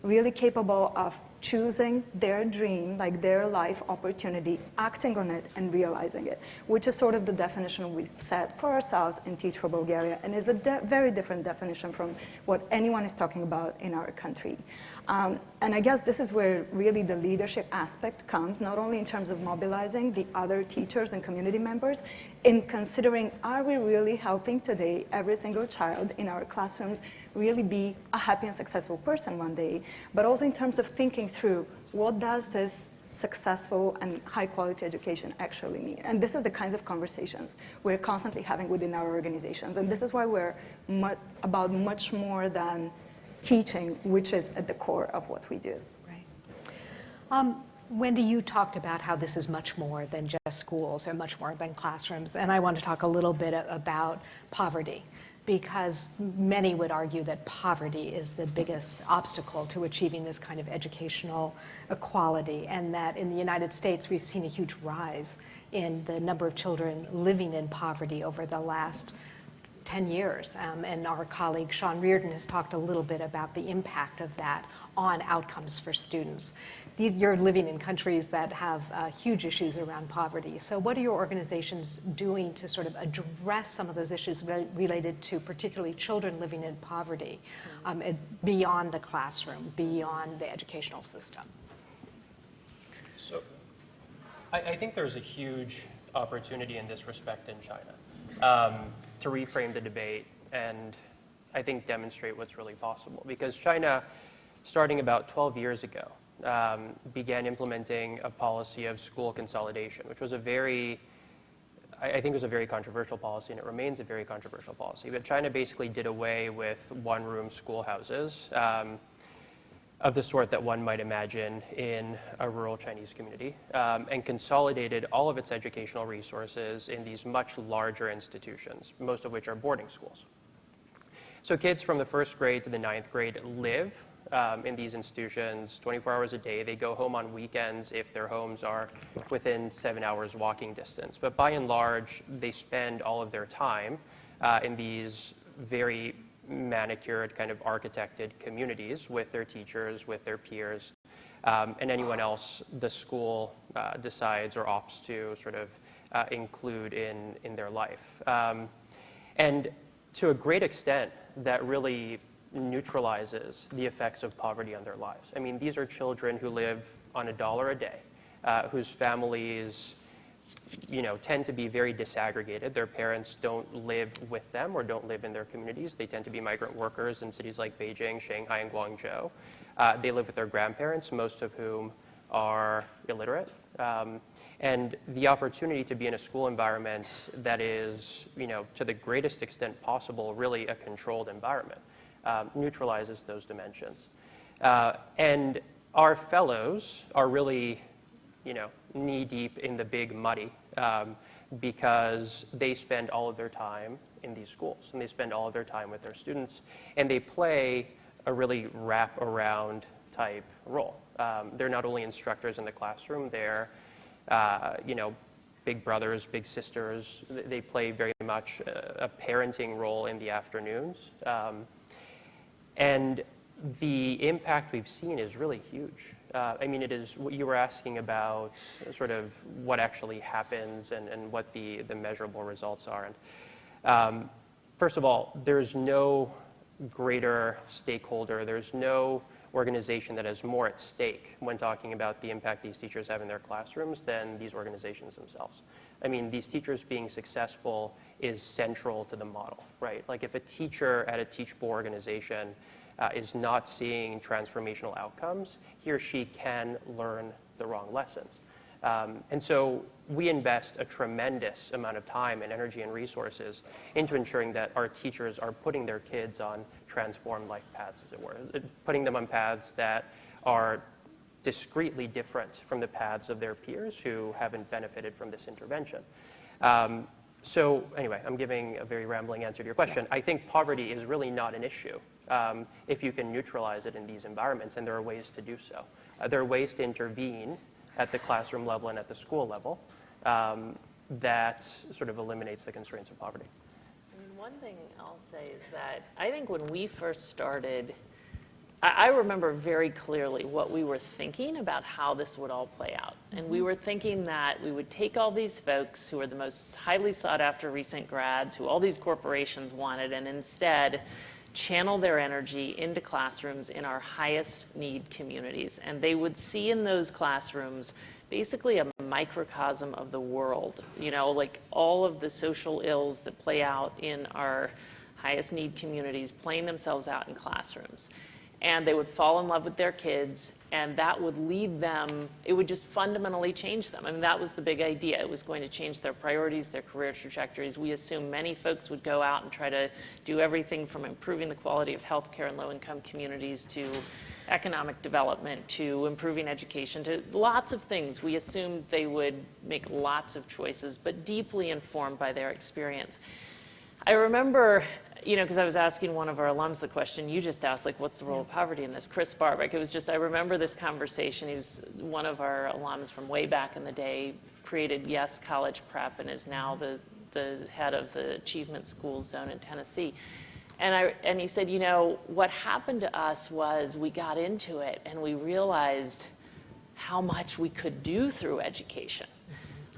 really capable of choosing their dream, their life opportunity, acting on it and realizing it, which is sort of the definition we've set for ourselves in Teach for Bulgaria, and is a very different definition from what anyone is talking about in our country. And I guess this is where really the leadership aspect comes, not only in terms of mobilizing the other teachers and community members, in considering, are we really helping today every single child in our classrooms really be a happy and successful person one day, but also in terms of thinking through, what does this successful and high-quality education actually mean? And this is the kinds of conversations we're constantly having within our organizations. And this is why we're about much more than teaching, which is at the core of what we do. Right. Wendy, you talked about how this is much more than just schools or much more than classrooms, and I want to talk a little bit about poverty, because many would argue that poverty is the biggest obstacle to achieving this kind of educational equality, and that in the United States we've seen a huge rise in the number of children living in poverty over the last 10 years. And our colleague Sean Reardon has talked a little bit about the impact of that on outcomes for students. You're living in countries that have huge issues around poverty. So what are your organizations doing to sort of address some of those issues related to particularly children living in poverty beyond the classroom, beyond the educational system? So I think there's a huge opportunity in this respect in China to reframe the debate and I think demonstrate what's really possible. Because China, starting about 12 years ago, began implementing a policy of school consolidation, which was I think was a very controversial policy, and it remains a very controversial policy. But China basically did away with one-room schoolhouses of the sort that one might imagine in a rural Chinese community, and consolidated all of its educational resources in these much larger institutions, most of which are boarding schools. So kids from the 1st grade to the 9th grade live in these institutions 24 hours a day. They go home on weekends if their homes are within 7 hours walking distance. But by and large, they spend all of their time in these very manicured, kind of architected communities with their teachers, with their peers, and anyone else the school decides or opts to sort of include in their life. And to a great extent, that really neutralizes the effects of poverty on their lives. I mean, these are children who live on $1 a day, whose families, tend to be very disaggregated. Their parents don't live with them or don't live in their communities. They tend to be migrant workers in cities like Beijing, Shanghai, and Guangzhou. They live with their grandparents, most of whom are illiterate. And the opportunity to be in a school environment that is, to the greatest extent possible, really a controlled environment, neutralizes those dimensions. And our fellows are really, knee-deep in the big muddy because they spend all of their time in these schools, and they spend all of their time with their students, and they play a really wrap-around type role. They're not only instructors in the classroom, they're, big brothers, big sisters. They play very much a parenting role in the afternoons. And the impact we've seen is really huge. It is what you were asking about, sort of what actually happens and what the measurable results are. And first of all, there's no greater stakeholder, there's no organization that has more at stake when talking about the impact these teachers have in their classrooms than these organizations themselves. These teachers being successful is central to the model, right? Like if a teacher at a Teach For organization is not seeing transformational outcomes, he or she can learn the wrong lessons. And so we invest a tremendous amount of time and energy and resources into ensuring that our teachers are putting their kids on transformed life paths, as it were, putting them on paths that are discretely different from the paths of their peers who haven't benefited from this intervention. So anyway, I'm giving a very rambling answer to your question. I think poverty is really not an issue if you can neutralize it in these environments, and there are ways to do so. There are ways to intervene at the classroom level and at the school level that sort of eliminates the constraints of poverty. One thing I'll say is that I think when we first started, I remember very clearly what we were thinking about how this would all play out. And we were thinking that we would take all these folks who are the most highly sought after recent grads, who all these corporations wanted, and instead channel their energy into classrooms in our highest need communities. And they would see in those classrooms basically a microcosm of the world, like all of the social ills that play out in our highest need communities playing themselves out in classrooms. And they would fall in love with their kids, and that would lead them, it would just fundamentally change them. That was the big idea. It was going to change their priorities, their career trajectories. We assume many folks would go out and try to do everything from improving the quality of healthcare in low-income communities to economic development to improving education to lots of things. We assumed they would make lots of choices, but deeply informed by their experience. I remember, because I was asking one of our alums the question you just asked, like, what's the role of poverty in this? Chris Barbick. It was just, I remember this conversation. He's one of our alums from way back in the day, created Yes College Prep, and is now the head of the Achievement Schools Zone in Tennessee. And he said, what happened to us was we got into it and we realized how much we could do through education.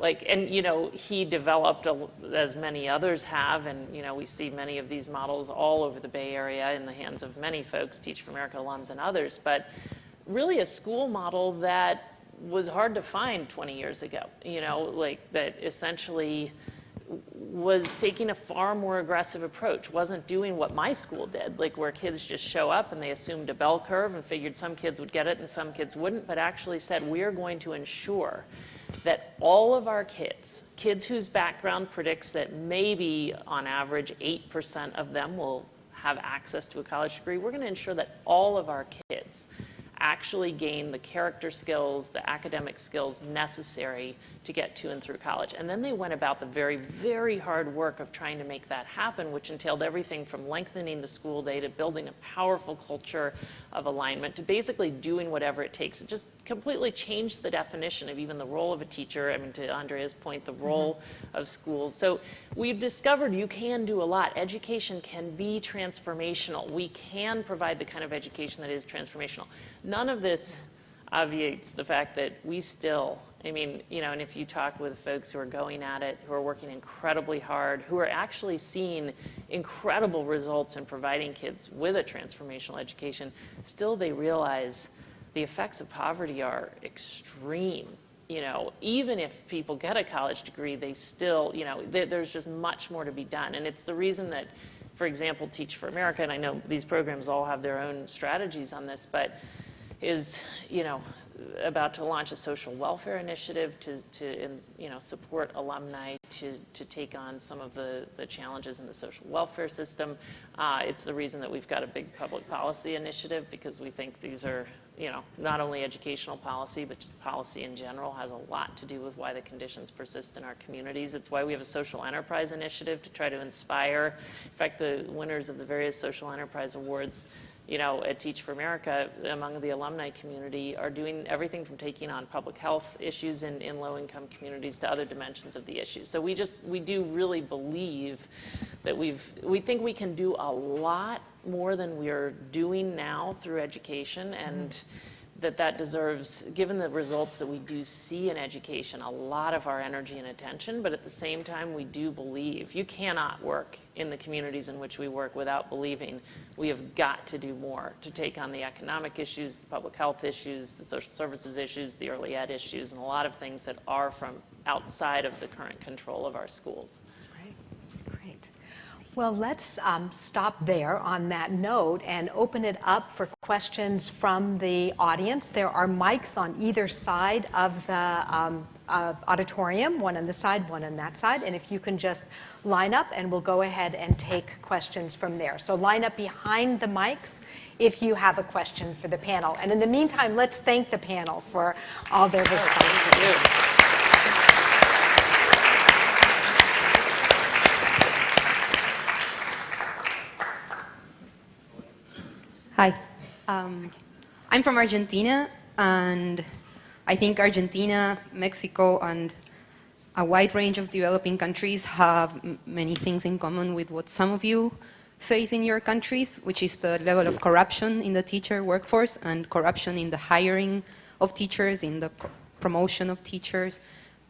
He developed, as many others have, and we see many of these models all over the Bay Area in the hands of many folks, Teach for America alums and others, but really a school model that was hard to find 20 years ago, that essentially was taking a far more aggressive approach, wasn't doing what my school did, where kids just show up and they assumed a bell curve and figured some kids would get it and some kids wouldn't, but actually said, we're going to ensure that all of our kids whose background predicts that maybe on average 8% of them will have access to a college degree, we're going to ensure that all of our kids actually gain the character skills, the academic skills necessary to get to and through college. And then they went about the very, very hard work of trying to make that happen, which entailed everything from lengthening the school day to building a powerful culture of alignment to basically doing whatever it takes. It just completely changed the definition of even the role of a teacher. I mean, to Andrea's point, the role of schools. So we've discovered you can do a lot. Education can be transformational. We can provide the kind of education that is transformational. None of this obviates the fact that we still, and if you talk with folks who are going at it, who are working incredibly hard, who are actually seeing incredible results in providing kids with a transformational education, still they realize the effects of poverty are extreme. Even if people get a college degree, they still, there's just much more to be done. And it's the reason that, for example, Teach for America, and I know these programs all have their own strategies on this, but is, about to launch a social welfare initiative to support alumni to take on some of the challenges in the social welfare system. It's the reason that we've got a big public policy initiative, because we think these are, not only educational policy, but just policy in general has a lot to do with why the conditions persist in our communities. It's why we have a social enterprise initiative to try to inspire. In fact, the winners of the various social enterprise awards at Teach for America among the alumni community are doing everything from taking on public health issues in low-income communities to other dimensions of the issues. So we do really believe that we think we can do a lot more than we are doing now through education, and that deserves, given the results that we do see in education, a lot of our energy and attention. But at the same time, we do believe you cannot work in the communities in which we work without believing we have got to do more to take on the economic issues, the public health issues, the social services issues, the early ed issues, and a lot of things that are from outside of the current control of our schools. Great. Well, let's stop there on that note and open it up for questions from the audience. There are mics on either side of the auditorium, one on this side, one on that side. And if you can just line up, and we'll go ahead and take questions from there. So line up behind the mics if you have a question for the panel. And in the meantime, let's thank the panel for all their responses. Hi, I'm from Argentina, and I think Argentina, Mexico, and a wide range of developing countries have many things in common with what some of you face in your countries, which is the level of corruption in the teacher workforce and corruption in the hiring of teachers, in the promotion of teachers.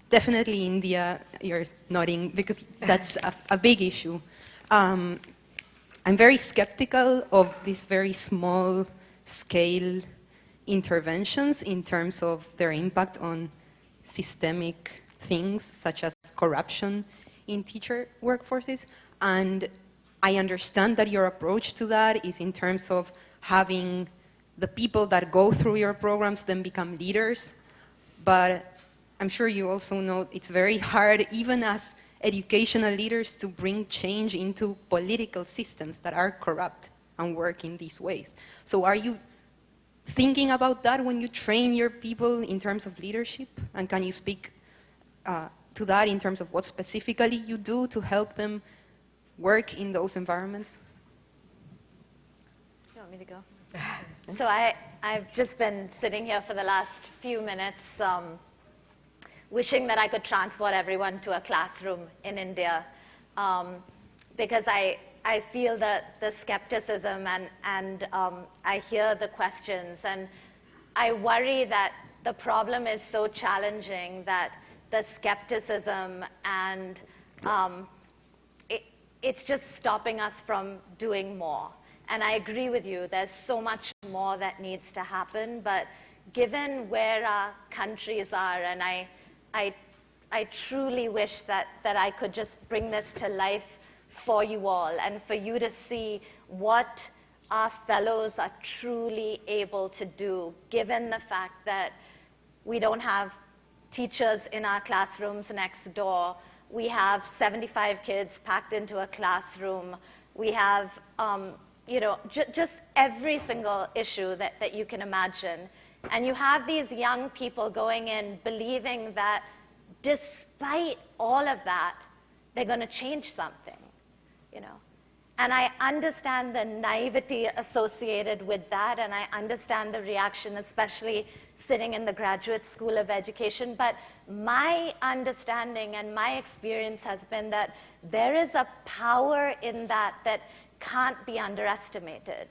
Definitely India, you're nodding, because that's a big issue. I'm very skeptical of these very small scale interventions in terms of their impact on systemic things such as corruption in teacher workforces. And I understand that your approach to that is in terms of having the people that go through your programs then become leaders. But I'm sure you also know it's very hard, even as educational leaders, to bring change into political systems that are corrupt and work in these ways. So are you thinking about that when you train your people in terms of leadership? And can you speak to that in terms of what specifically you do to help them work in those environments? You want me to go? So I've just been sitting here for the last few minutes wishing that I could transport everyone to a classroom in India because I feel the skepticism and I hear the questions, and I worry that the problem is so challenging that the skepticism and it's just stopping us from doing more. And I agree with you, there's so much more that needs to happen, but given where our countries are, and I truly wish that I could just bring this to life for you all and for you to see what our fellows are truly able to do, given the fact that we don't have teachers in our classrooms next door. We have 75 kids packed into a classroom. We have, just every single issue that you can imagine. And you have these young people going in believing that despite all of that, they're going to change something, And I understand the naivety associated with that, and I understand the reaction, especially sitting in the Graduate School of Education. But my understanding and my experience has been that there is a power in that can't be underestimated.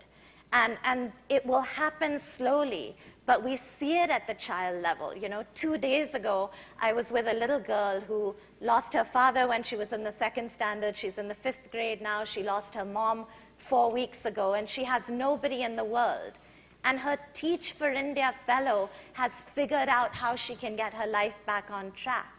And it will happen slowly, but we see it at the child level. 2 days ago, I was with a little girl who lost her father when she was in the 2nd standard. She's in the 5th grade now. She lost her mom 4 weeks ago, and she has nobody in the world. And her Teach for India fellow has figured out how she can get her life back on track,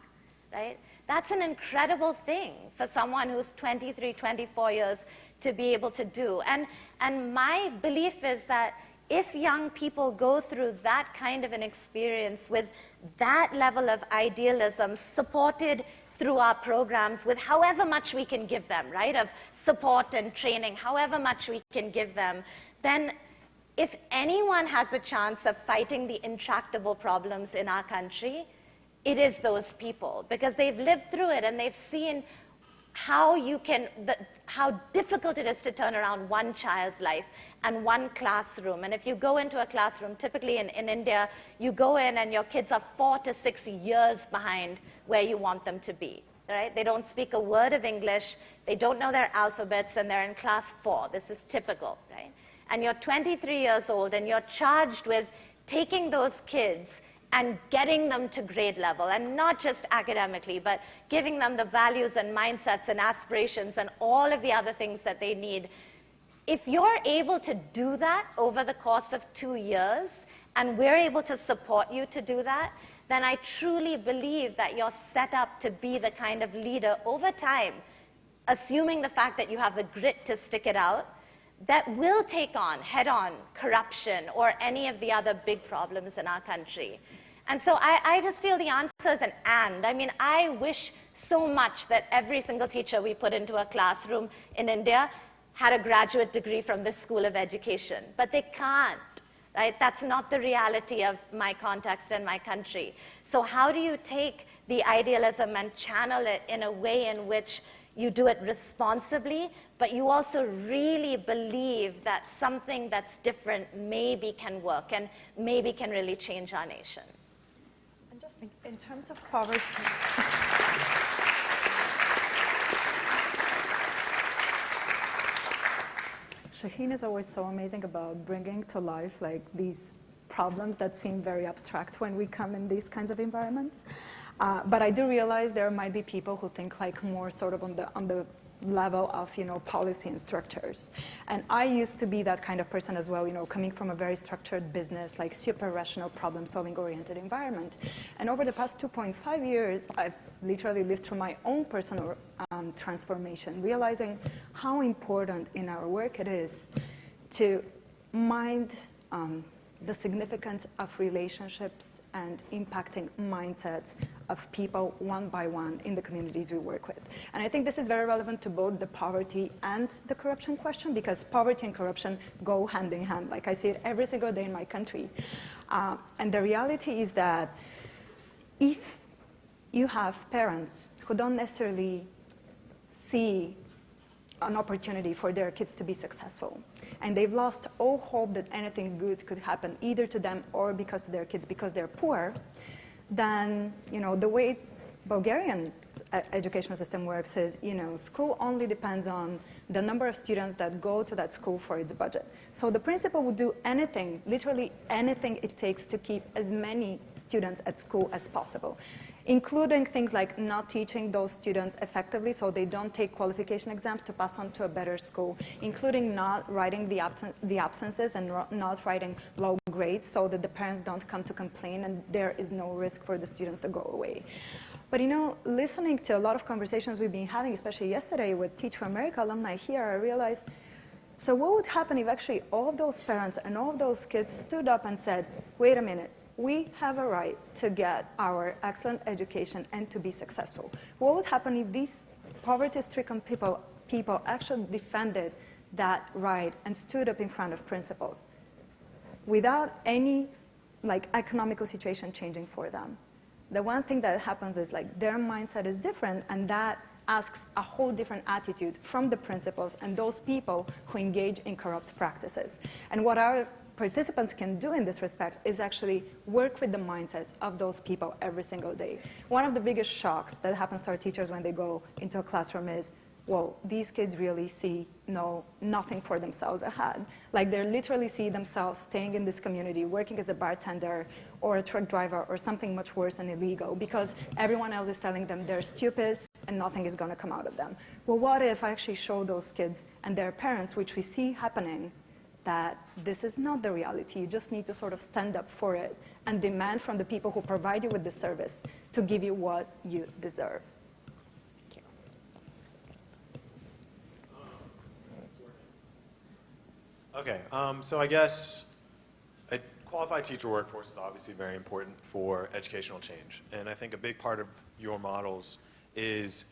right? That's an incredible thing for someone who's 23, 24 years to be able to do. And my belief is that if young people go through that kind of an experience with that level of idealism, supported through our programs with however much we can give them, right, of support and training, however much we can give them, then if anyone has a chance of fighting the intractable problems in our country, it is those people, because they've lived through it and they've seen how how difficult it is to turn around one child's life and one classroom. And if you go into a classroom, typically in India, you go in and your kids are 4 to 6 years behind where you want them to be, right? They don't speak a word of English, they don't know their alphabets, and they're in class 4. This is typical, right? And you're 23 years old and you're charged with taking those kids and getting them to grade level, and not just academically, but giving them the values and mindsets and aspirations and all of the other things that they need. If you're able to do that over the course of 2 years, and we're able to support you to do that, then I truly believe that you're set up to be the kind of leader over time, assuming the fact that you have the grit to stick it out, that will take on head-on corruption or any of the other big problems in our country. And so I just feel the answer is an and. I mean, I wish so much that every single teacher we put into a classroom in India had a graduate degree from this school of education, but they can't, right? That's not the reality of my context and my country. So how do you take the idealism and channel it in a way in which you do it responsibly, but you also really believe that something that's different maybe can work and maybe can really change our nation? And just in terms of poverty, Shaheen is always so amazing about bringing to life like these problems that seem very abstract when we come in these kinds of environments. But I do realize there might be people who think like more sort of on the level of, policy and structures. And I used to be that kind of person as well, coming from a very structured business, like super rational problem-solving oriented environment. And over the past 2.5 years, I've literally lived through my own personal transformation, realizing how important in our work it is to mind the significance of relationships and impacting mindsets of people one by one in the communities we work with. And I think this is very relevant to both the poverty and the corruption question, because poverty and corruption go hand in hand. Like I see it every single day in my country. And the reality is that if you have parents who don't necessarily see an opportunity for their kids to be successful, and they've lost all hope that anything good could happen either to them or because of their kids because they're poor, then the way Bulgarian educational system works is school only depends on the number of students that go to that school for its budget. So the principal would do anything, literally anything it takes to keep as many students at school as possible, including things like not teaching those students effectively so they don't take qualification exams to pass on to a better school, including not writing the absences and not writing low grades so that the parents don't come to complain and there is no risk for the students to go away. But listening to a lot of conversations we've been having, especially yesterday with Teach for America alumni here, I realized, so what would happen if actually all of those parents and all of those kids stood up and said, wait a minute, we have a right to get our excellent education and to be successful. What would happen if these poverty-stricken people actually defended that right and stood up in front of principals without any economical situation changing for them? The one thing that happens is their mindset is different, and that asks a whole different attitude from the principals and those people who engage in corrupt practices. And what our participants can do in this respect is actually work with the mindsets of those people every single day. One of the biggest shocks that happens to our teachers when they go into a classroom is, well, these kids really see nothing for themselves ahead. They literally see themselves staying in this community, working as a bartender or a truck driver or something much worse and illegal because everyone else is telling them they're stupid and nothing is going to come out of them. Well, what if I actually show those kids and their parents, which we see happening, that this is not the reality. You just need to sort of stand up for it and demand from the people who provide you with the service to give you what you deserve. Okay, so I guess a qualified teacher workforce is obviously very important for educational change. And I think a big part of your models is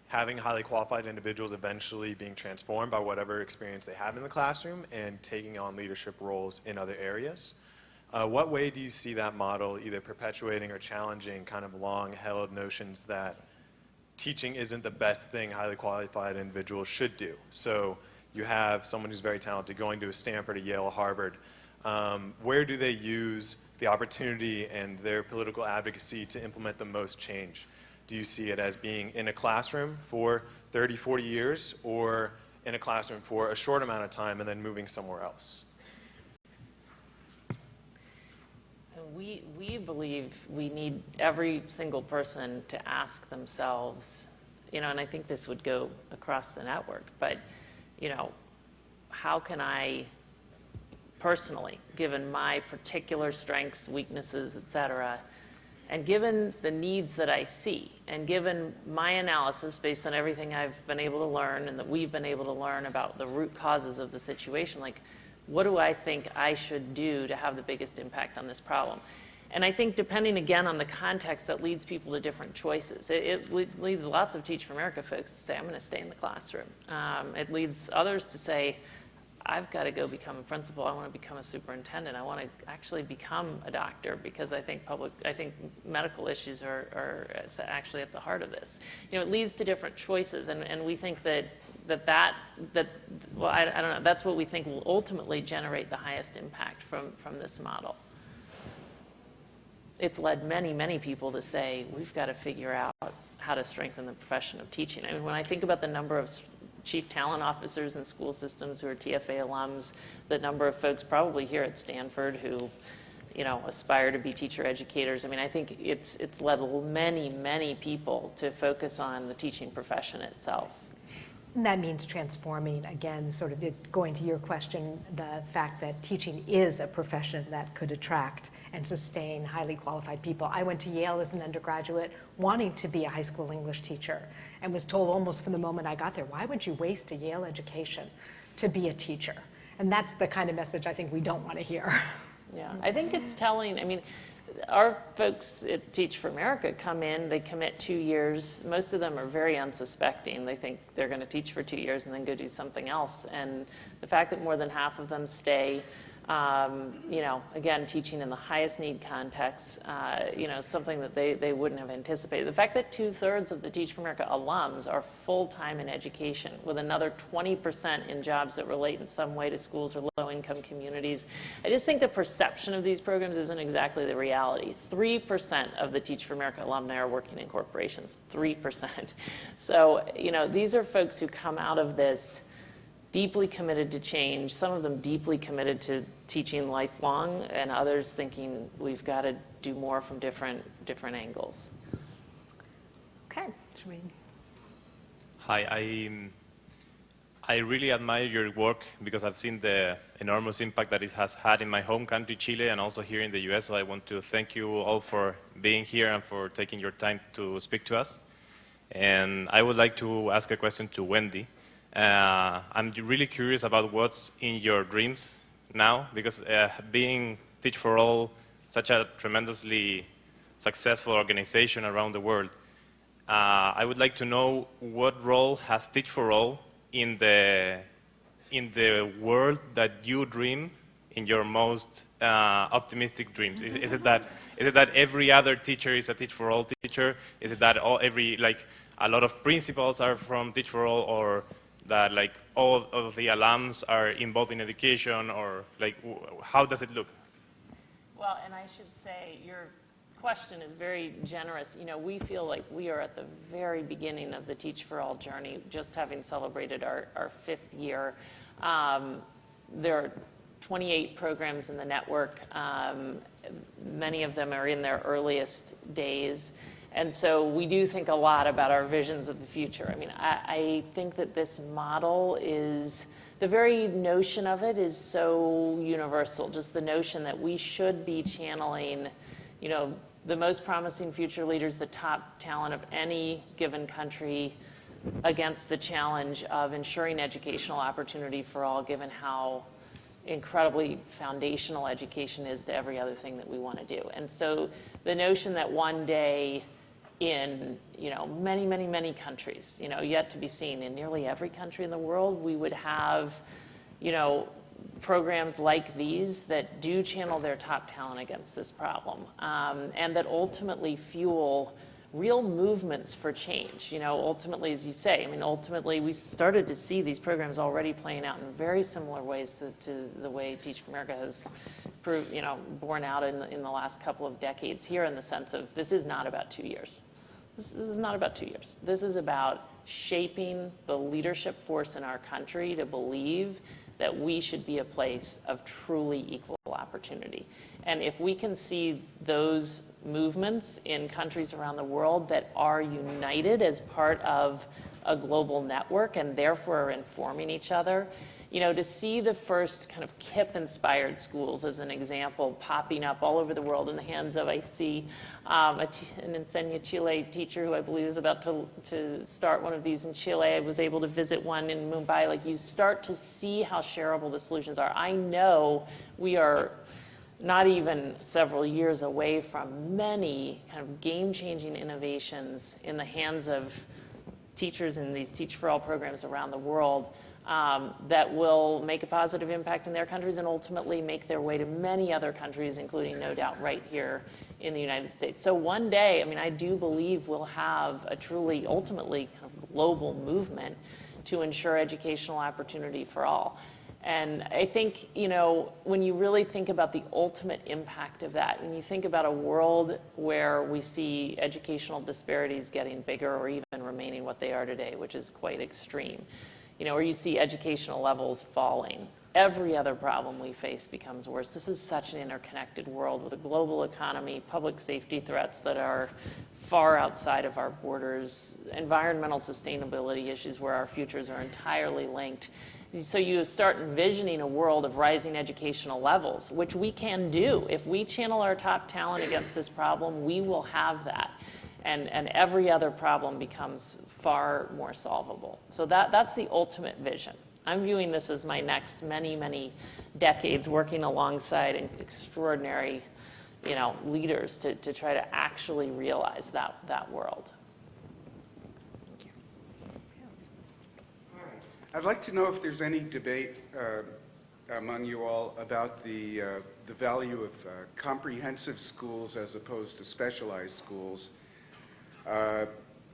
having highly qualified individuals eventually being transformed by whatever experience they have in the classroom and taking on leadership roles in other areas. What way do you see that model either perpetuating or challenging kind of long-held notions that teaching isn't the best thing highly qualified individuals should do? So you have someone who's very talented going to a Stanford, a Yale, a Harvard. Where do they use the opportunity and their political advocacy to implement the most change? Do you see it as being in a classroom for 30, 40 years, or in a classroom for a short amount of time and then moving somewhere else? We believe we need every single person to ask themselves, and I think this would go across the network, but how can I personally, given my particular strengths, weaknesses, et cetera, and given the needs that I see, and given my analysis based on everything I've been able to learn and that we've been able to learn about the root causes of the situation, what do I think I should do to have the biggest impact on this problem? And I think depending, again, on the context, that leads people to different choices. It leads lots of Teach for America folks to say, I'm going to stay in the classroom. It leads others to say, I've got to go become a principal. I want to become a superintendent. I want to actually become a doctor because I think medical issues are actually at the heart of this. It leads to different choices, and we think that I don't know, that's what we think will ultimately generate the highest impact from this model. It's led many, many people to say, we've got to figure out how to strengthen the profession of teaching. I mean, when I think about the number of chief talent officers in school systems who are TFA alums, the number of folks probably here at Stanford who, aspire to be teacher educators, I mean, I think it's led many, many people to focus on the teaching profession itself. And that means transforming, again, sort of going to your question, the fact that teaching is a profession that could attract and sustain highly qualified people. I went to Yale as an undergraduate wanting to be a high school English teacher and was told almost from the moment I got there, why would you waste a Yale education to be a teacher? And that's the kind of message I think we don't want to hear. Yeah, I think it's telling. I mean, our folks at Teach for America come in, they commit 2 years. Most of them are very unsuspecting. They think they're going to teach for 2 years and then go do something else. And the fact that more than half of them stay, you know, again, teaching in the highest need contexts, you know, something that they wouldn't have anticipated. The fact that 2/3 of the Teach for America alums are full-time in education, with another 20% in jobs that relate in some way to schools or low-income communities. I just think the perception of these programs isn't exactly the reality. 3% of the Teach for America alumni are working in corporations, 3%. So, you know, these are folks who come out of this deeply committed to change, some of them deeply committed to teaching lifelong, and others thinking we've got to do more from different angles. Okay, should we? Hi, I really admire your work because I've seen the enormous impact that it has had in my home country, Chile, and also here in the US. So I want to thank you all for being here and for taking your time to speak to us. And I would like to ask a question to Wendy. I'm really curious about what's in your dreams now, because being Teach for All, such a tremendously successful organization around the world, I would like to know what role has Teach for All in the world that you dream in your most optimistic dreams. Is it that every other teacher is a Teach for All teacher? Is it that a lot of principals are from Teach for All, or that like all of the alums are involved in education, or like how does it look? Well, and I should say your question is very generous. You know, we feel like we are at the very beginning of the Teach for All journey, just having celebrated our 5th year. There are 28 programs in the network. Many of them are in their earliest days. And so we do think a lot about our visions of the future. I mean, I think that this model is, the very notion of it is so universal, just the notion that we should be channeling, you know, the most promising future leaders, the top talent of any given country, against the challenge of ensuring educational opportunity for all, given how incredibly foundational education is to every other thing that we want to do. And so the notion that one day in, you know, many, many, many countries, you know, yet to be seen, in nearly every country in the world, we would have, you know, programs like these that do channel their top talent against this problem, and that ultimately fuel real movements for change. You know, ultimately, as you say, I mean, ultimately, we started to see these programs already playing out in very similar ways to the way Teach for America has proved, you know, borne out in the last couple of decades here, in the sense of this is not about 2 years. This is not about 2 years. This is about shaping the leadership force in our country to believe that we should be a place of truly equal opportunity. And if we can see those movements in countries around the world that are united as part of a global network and therefore are informing each other, you know, to see the first kind of KIPP-inspired schools, as an example, popping up all over the world in the hands of, I see an Enseña Chile teacher who I believe is about to start one of these in Chile. I was able to visit one in Mumbai. Like, you start to see how shareable the solutions are. I know we are not even several years away from many kind of game-changing innovations in the hands of teachers in these Teach for All programs around the world, that will make a positive impact in their countries and ultimately make their way to many other countries, including, no doubt, right here in the United States. So one day, I mean, I do believe we'll have a truly, ultimately, kind of global movement to ensure educational opportunity for all. And I think, you know, when you really think about the ultimate impact of that, when you think about a world where we see educational disparities getting bigger or even remaining what they are today, which is quite extreme, you know, or you see educational levels falling, every other problem we face becomes worse. This is such an interconnected world with a global economy, public safety threats that are far outside of our borders, environmental sustainability issues where our futures are entirely linked. So you start envisioning a world of rising educational levels, which we can do. If we channel our top talent against this problem, we will have that. And every other problem becomes far more solvable. So that's the ultimate vision. I'm viewing this as my next many, many decades working alongside extraordinary, leaders to try to actually realize that world. I'd like to know if there's any debate among you all about the value of comprehensive schools as opposed to specialized schools,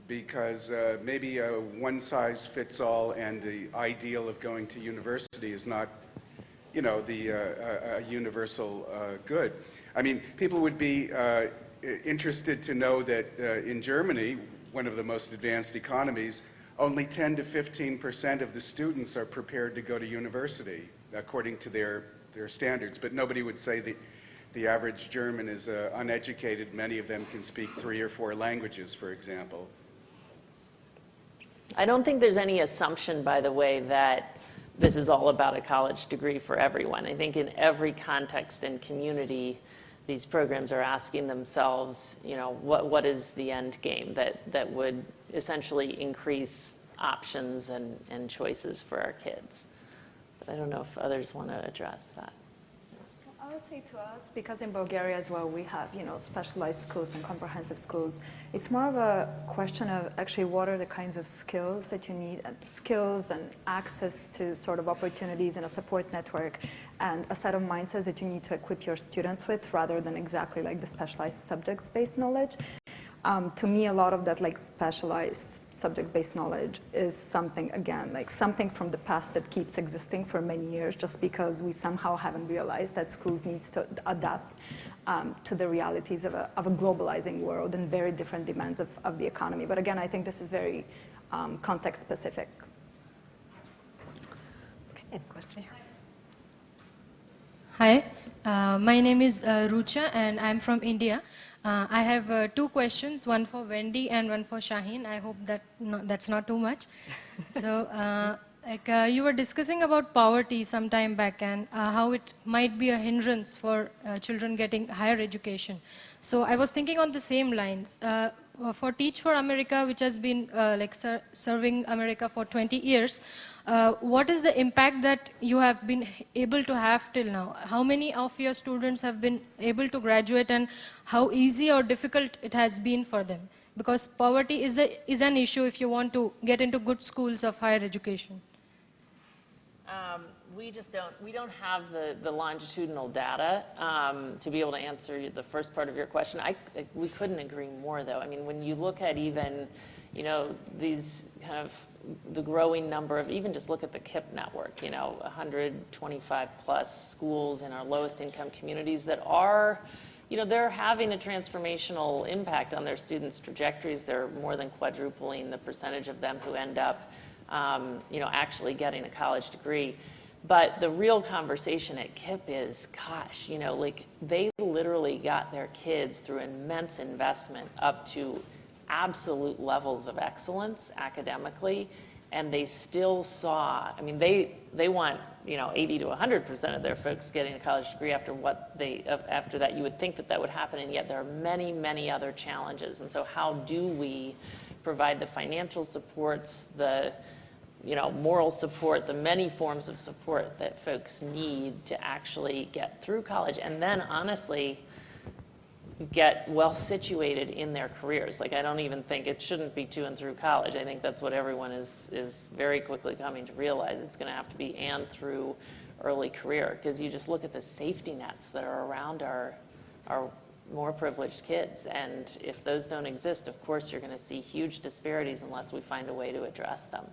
because maybe a one-size-fits-all and the ideal of going to university is not, a universal good. I mean, people would be interested to know that in Germany, one of the most advanced economies, only 10 to 15% of the students are prepared to go to university, according to their standards. But nobody would say that the average German is uneducated. Many of them can speak 3 or 4 languages, for example. I don't think there's any assumption, by the way, that this is all about a college degree for everyone. I think in every context and community, these programs are asking themselves, what is the end game that would essentially increase options and choices for our kids. But I don't know if others want to address that. I would say to us, because in Bulgaria as well, we have, specialized schools and comprehensive schools, it's more of a question of actually what are the kinds of skills that you need, skills and access to sort of opportunities in a support network and a set of mindsets that you need to equip your students with rather than exactly like the specialized subjects-based knowledge. To me, a lot of that specialized subject-based knowledge is something, again, something from the past that keeps existing for many years just because we somehow haven't realized that schools need to adapt to the realities of a globalizing world and very different demands of the economy. But again, I think this is very context-specific. Okay, question here. Hi, my name is Rucha and I'm from India. I have 2 questions, one for Wendy and one for Shaheen. I hope that's not too much. So, you were discussing about poverty some time back and how it might be a hindrance for children getting higher education. So I was thinking on the same lines. For Teach for America, which has been serving America for 20 years, what is the impact that you have been able to have till now? How many of your students have been able to graduate and how easy or difficult it has been for them? Because poverty is an issue if you want to get into good schools of higher education. We don't have the longitudinal data to be able to answer the first part of your question. We couldn't agree more, though. I mean, when you look at even, these kind of the growing number of, even just look at the KIPP network, 125 plus schools in our lowest income communities that are, they're having a transformational impact on their students' trajectories. They're more than quadrupling the percentage of them who end up, actually getting a college degree. But the real conversation at KIPP is, gosh, they literally got their kids through immense investment up to absolute levels of excellence academically, and they still saw, they want, 80 to 100% of their folks getting a college degree after that. You would think that would happen, and yet there are many, many other challenges. And so how do we provide the financial supports, the moral support, the many forms of support that folks need to actually get through college, and then honestly get well situated in their careers. I don't even think it shouldn't be to and through college. I think that's what everyone is very quickly coming to realize. It's going to have to be and through early career, because you just look at the safety nets that are around our more privileged kids, and if those don't exist, of course you're going to see huge disparities unless we find a way to address them.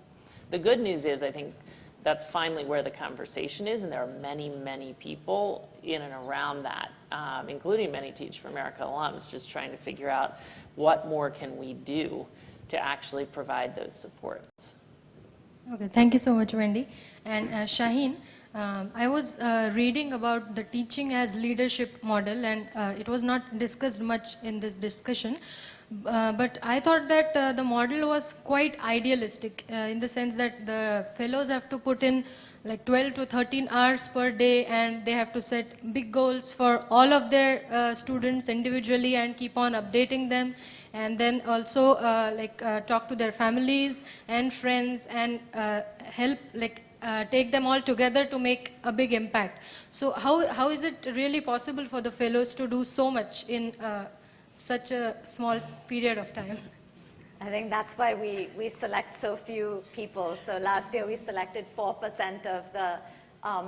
The good news is, I think that's finally where the conversation is, and there are many, many people in and around that, including many Teach for America alums, just trying to figure out what more can we do to actually provide those supports. Okay, thank you so much, Wendy. And Shaheen, I was reading about the teaching as leadership model, and it was not discussed much in this discussion. But I thought that the model was quite idealistic in the sense that the fellows have to put in 12 to 13 hours per day, and they have to set big goals for all of their students individually and keep on updating them, and then also talk to their families and friends and help take them all together to make a big impact. So how is it really possible for the fellows to do so much in such a small period of time? I think that's why we select so few people. So last year we selected 4% of the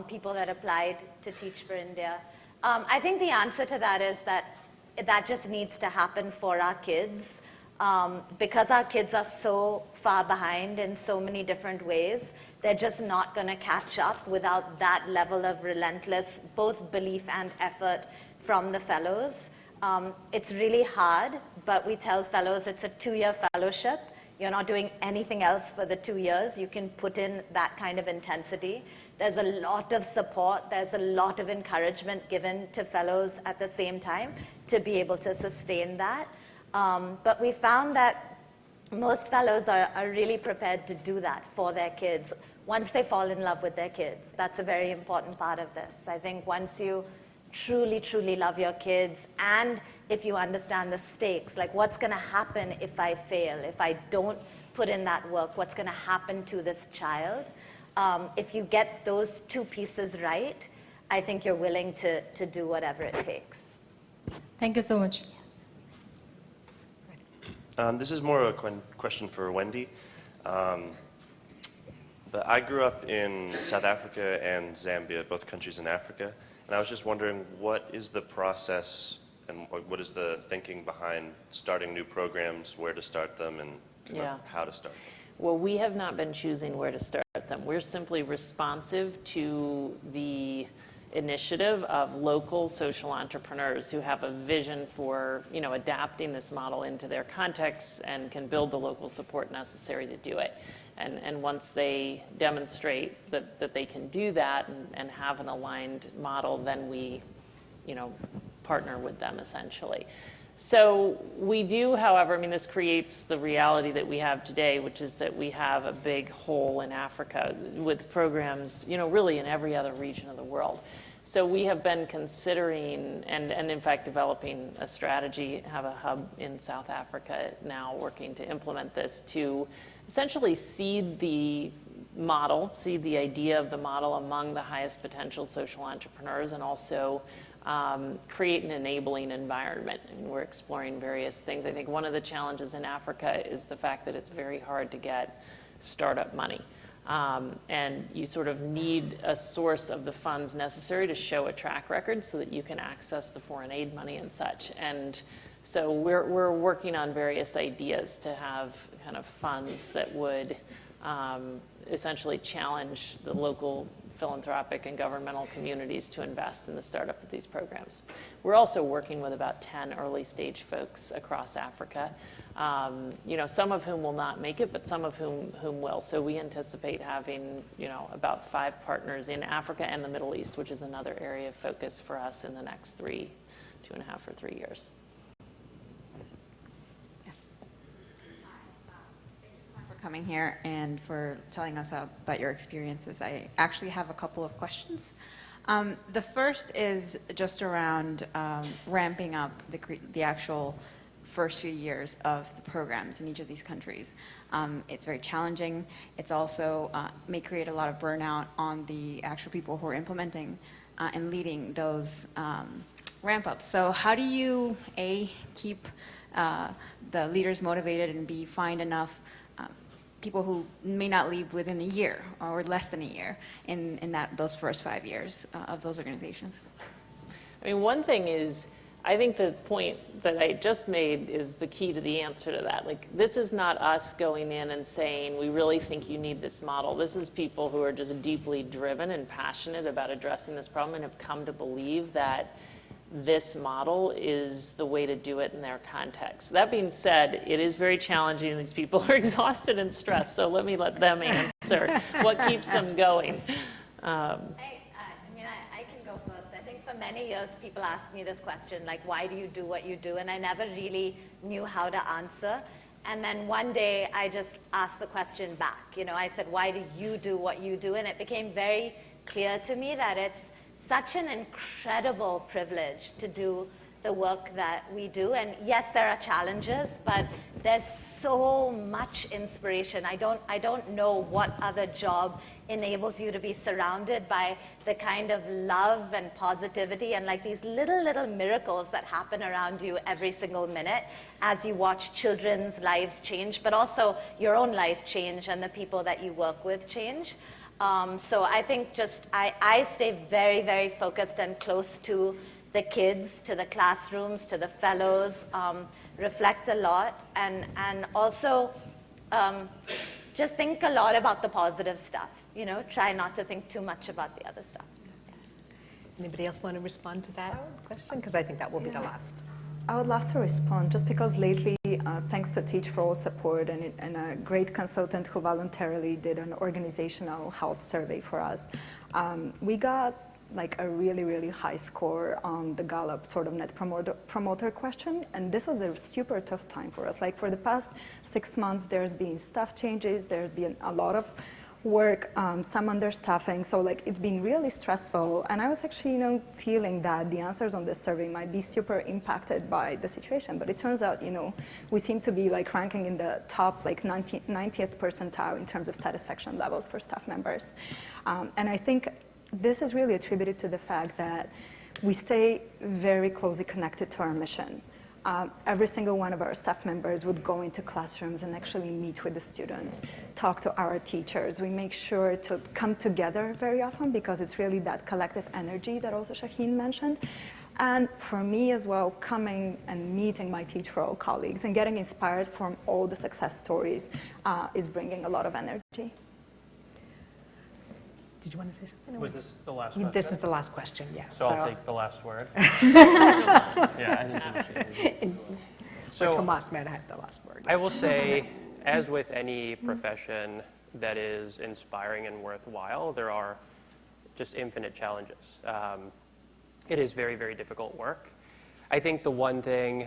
people that applied to Teach for India. I think the answer to that is that just needs to happen for our kids. Because our kids are so far behind in so many different ways, they're just not going to catch up without that level of relentless both belief and effort from the fellows. It's really hard, but we tell fellows it's a 2-year fellowship. You're not doing anything else for the 2 years. You can put in that kind of intensity. There's a lot of support. There's a lot of encouragement given to fellows at the same time to be able to sustain that. But we found that most fellows are really prepared to do that for their kids once they fall in love with their kids. That's a very important part of this. I think once you truly, truly love your kids, and if you understand the stakes, like what's going to happen if I fail, if I don't put in that work, what's going to happen to this child? If you get those two pieces right, I think you're willing to do whatever it takes. Thank you so much. This is more a question for Wendy. But I grew up in South Africa and Zambia, both countries in Africa, and I was just wondering, what is the process and what is the thinking behind starting new programs, where to start them, and kind of how to start them? Well, we have not been choosing where to start them. We're simply responsive to the initiative of local social entrepreneurs who have a vision for, adapting this model into their context and can build the local support necessary to do it. And once they demonstrate that they can do that and have an aligned model, then we, partner with them essentially. So we do, however, this creates the reality that we have today, which is that we have a big hole in Africa with programs, really in every other region of the world. So we have been considering and in fact developing a strategy, have a hub in South Africa now working to implement this to essentially seed the model, seed the idea of the model among the highest potential social entrepreneurs, and also create an enabling environment. And we're exploring various things. I think one of the challenges in Africa is the fact that it's very hard to get startup money. And you sort of need a source of the funds necessary to show a track record so that you can access the foreign aid money and such. And so we're working on various ideas to have kind of funds that would essentially challenge the local philanthropic and governmental communities to invest in the startup of these programs. We're also working with about 10 early stage folks across Africa, some of whom will not make it, but some of whom will. So we anticipate having, about 5 partners in Africa and the Middle East, which is another area of focus for us in the next 2.5 or 3 years. Coming here and for telling us about your experiences. I actually have a couple of questions. The first is just around ramping up the actual first few years of the programs in each of these countries. It's very challenging. It's also may create a lot of burnout on the actual people who are implementing and leading those ramp-ups. So how do you, A, keep the leaders motivated, and B, find enough people who may not leave within a year or less than a year in those first 5 years of those organizations? One thing is, I think the point that I just made is the key to the answer to that. This is not us going in and saying, we really think you need this model. This is people who are just deeply driven and passionate about addressing this problem and have come to believe that this model is the way to do it in their context. That being said, it is very challenging and these people are exhausted and stressed, so let them answer what keeps them going. I can go first. I think for many years people asked me this question, why do you do what you do? And I never really knew how to answer. And then one day I just asked the question back. I said, why do you do what you do? And it became very clear to me that it's such an incredible privilege to do the work that we do. And yes, there are challenges, but there's so much inspiration. I don't know what other job enables you to be surrounded by the kind of love and positivity and like these little miracles that happen around you every single minute as you watch children's lives change, but also your own life change and the people that you work with change. So I think just I stay very, very focused and close to the kids, to the classrooms, to the fellows, reflect a lot, and also just think a lot about the positive stuff. You know, try not to think too much about the other stuff. Anybody else want to respond to that question? Because I think that will be the last. I would love to respond, just because lately, thanks to Teach for All support and a great consultant who voluntarily did an organizational health survey for us, we got like a really, really high score on the Gallup sort of net promoter question. And this was a super tough time for us. Like for the past 6 months, there's been staff changes, there's been a lot of work, some understaffing, so like it's been really stressful. And I was actually, feeling that the answers on this survey might be super impacted by the situation. But it turns out, we seem to be like ranking in the top like 90th percentile in terms of satisfaction levels for staff members. And I think this is really attributed to the fact that we stay very closely connected to our mission. Every single one of our staff members would go into classrooms and actually meet with the students, talk to our teachers. We make sure to come together very often because it's really that collective energy that also Shaheen mentioned. And for me as well, coming and meeting my Teach for All colleagues and getting inspired from all the success stories is bringing a lot of energy. Did you want to say something? Was this the last question? This is the last question, yes. So I'll take the last word. Yeah, I think so Tomas might have the last word. I will say, as with any profession that is inspiring and worthwhile, there are just infinite challenges. It is very, very difficult work. I think the one thing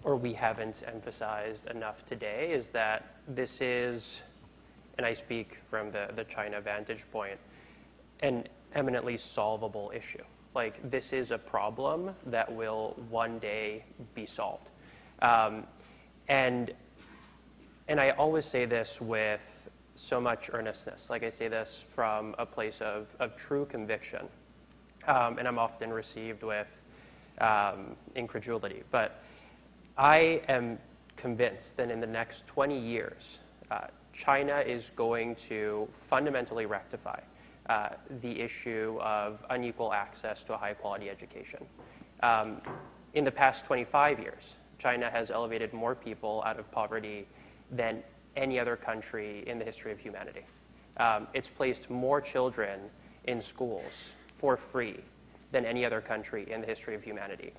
we haven't emphasized enough today is that this is, and I speak from the China vantage point, an eminently solvable issue. Like, this is a problem that will one day be solved. And I always say this with so much earnestness. Like, I say this from a place of true conviction. And I'm often received with incredulity. But I am convinced that in the next 20 years, China is going to fundamentally rectify the issue of unequal access to a high-quality education. In the past 25 years, China has elevated more people out of poverty than any other country in the history of humanity. It's placed more children in schools for free than any other country in the history of humanity.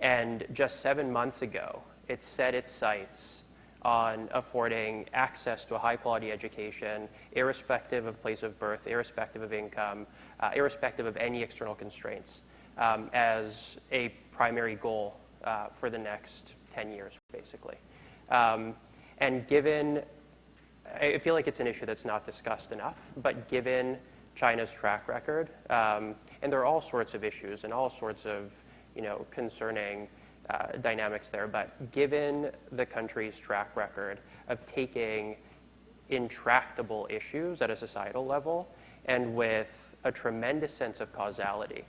And just 7 months ago, it set its sights on affording access to a high-quality education, irrespective of place of birth, irrespective of income, irrespective of any external constraints, as a primary goal for the next 10 years, basically. And given, I feel like it's an issue that's not discussed enough, but given China's track record, and there are all sorts of issues and all sorts of, concerning dynamics there, but given the country's track record of taking intractable issues at a societal level and with a tremendous sense of causality,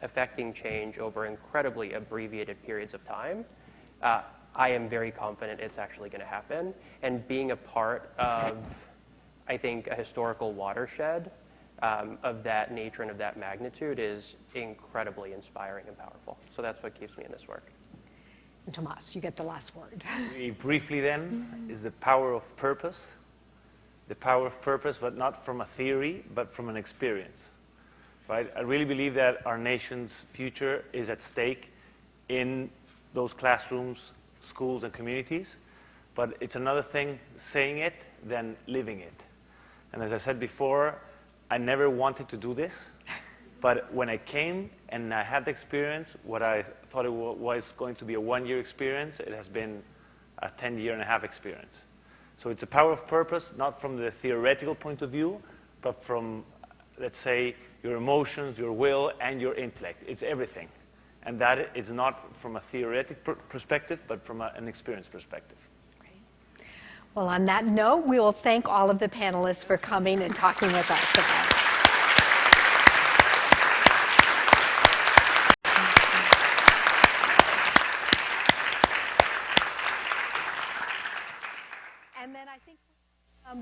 affecting change over incredibly abbreviated periods of time, I am very confident it's actually going to happen. And being a part of, I think, a historical watershed of that nature and of that magnitude is incredibly inspiring and powerful. So that's what keeps me in this work. And Tomas, you get the last word. Very briefly then, is the power of purpose. The power of purpose, but not from a theory, but from an experience. Right? I really believe that our nation's future is at stake in those classrooms, schools, and communities. But it's another thing saying it than living it. And as I said before, I never wanted to do this, but when I came and I had the experience, what I thought it was going to be a 1-year experience, it has been a 10-year-and-a-half experience. So it's a power of purpose, not from the theoretical point of view, but from, let's say, your emotions, your will, and your intellect. It's everything. And that is not from a theoretic perspective, but from an experience perspective. Well, on that note, we will thank all of the panelists for coming and talking with us about it. And then I think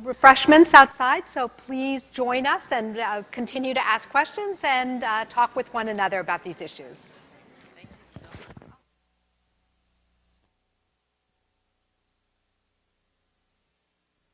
refreshments outside, so please join us and continue to ask questions and talk with one another about these issues.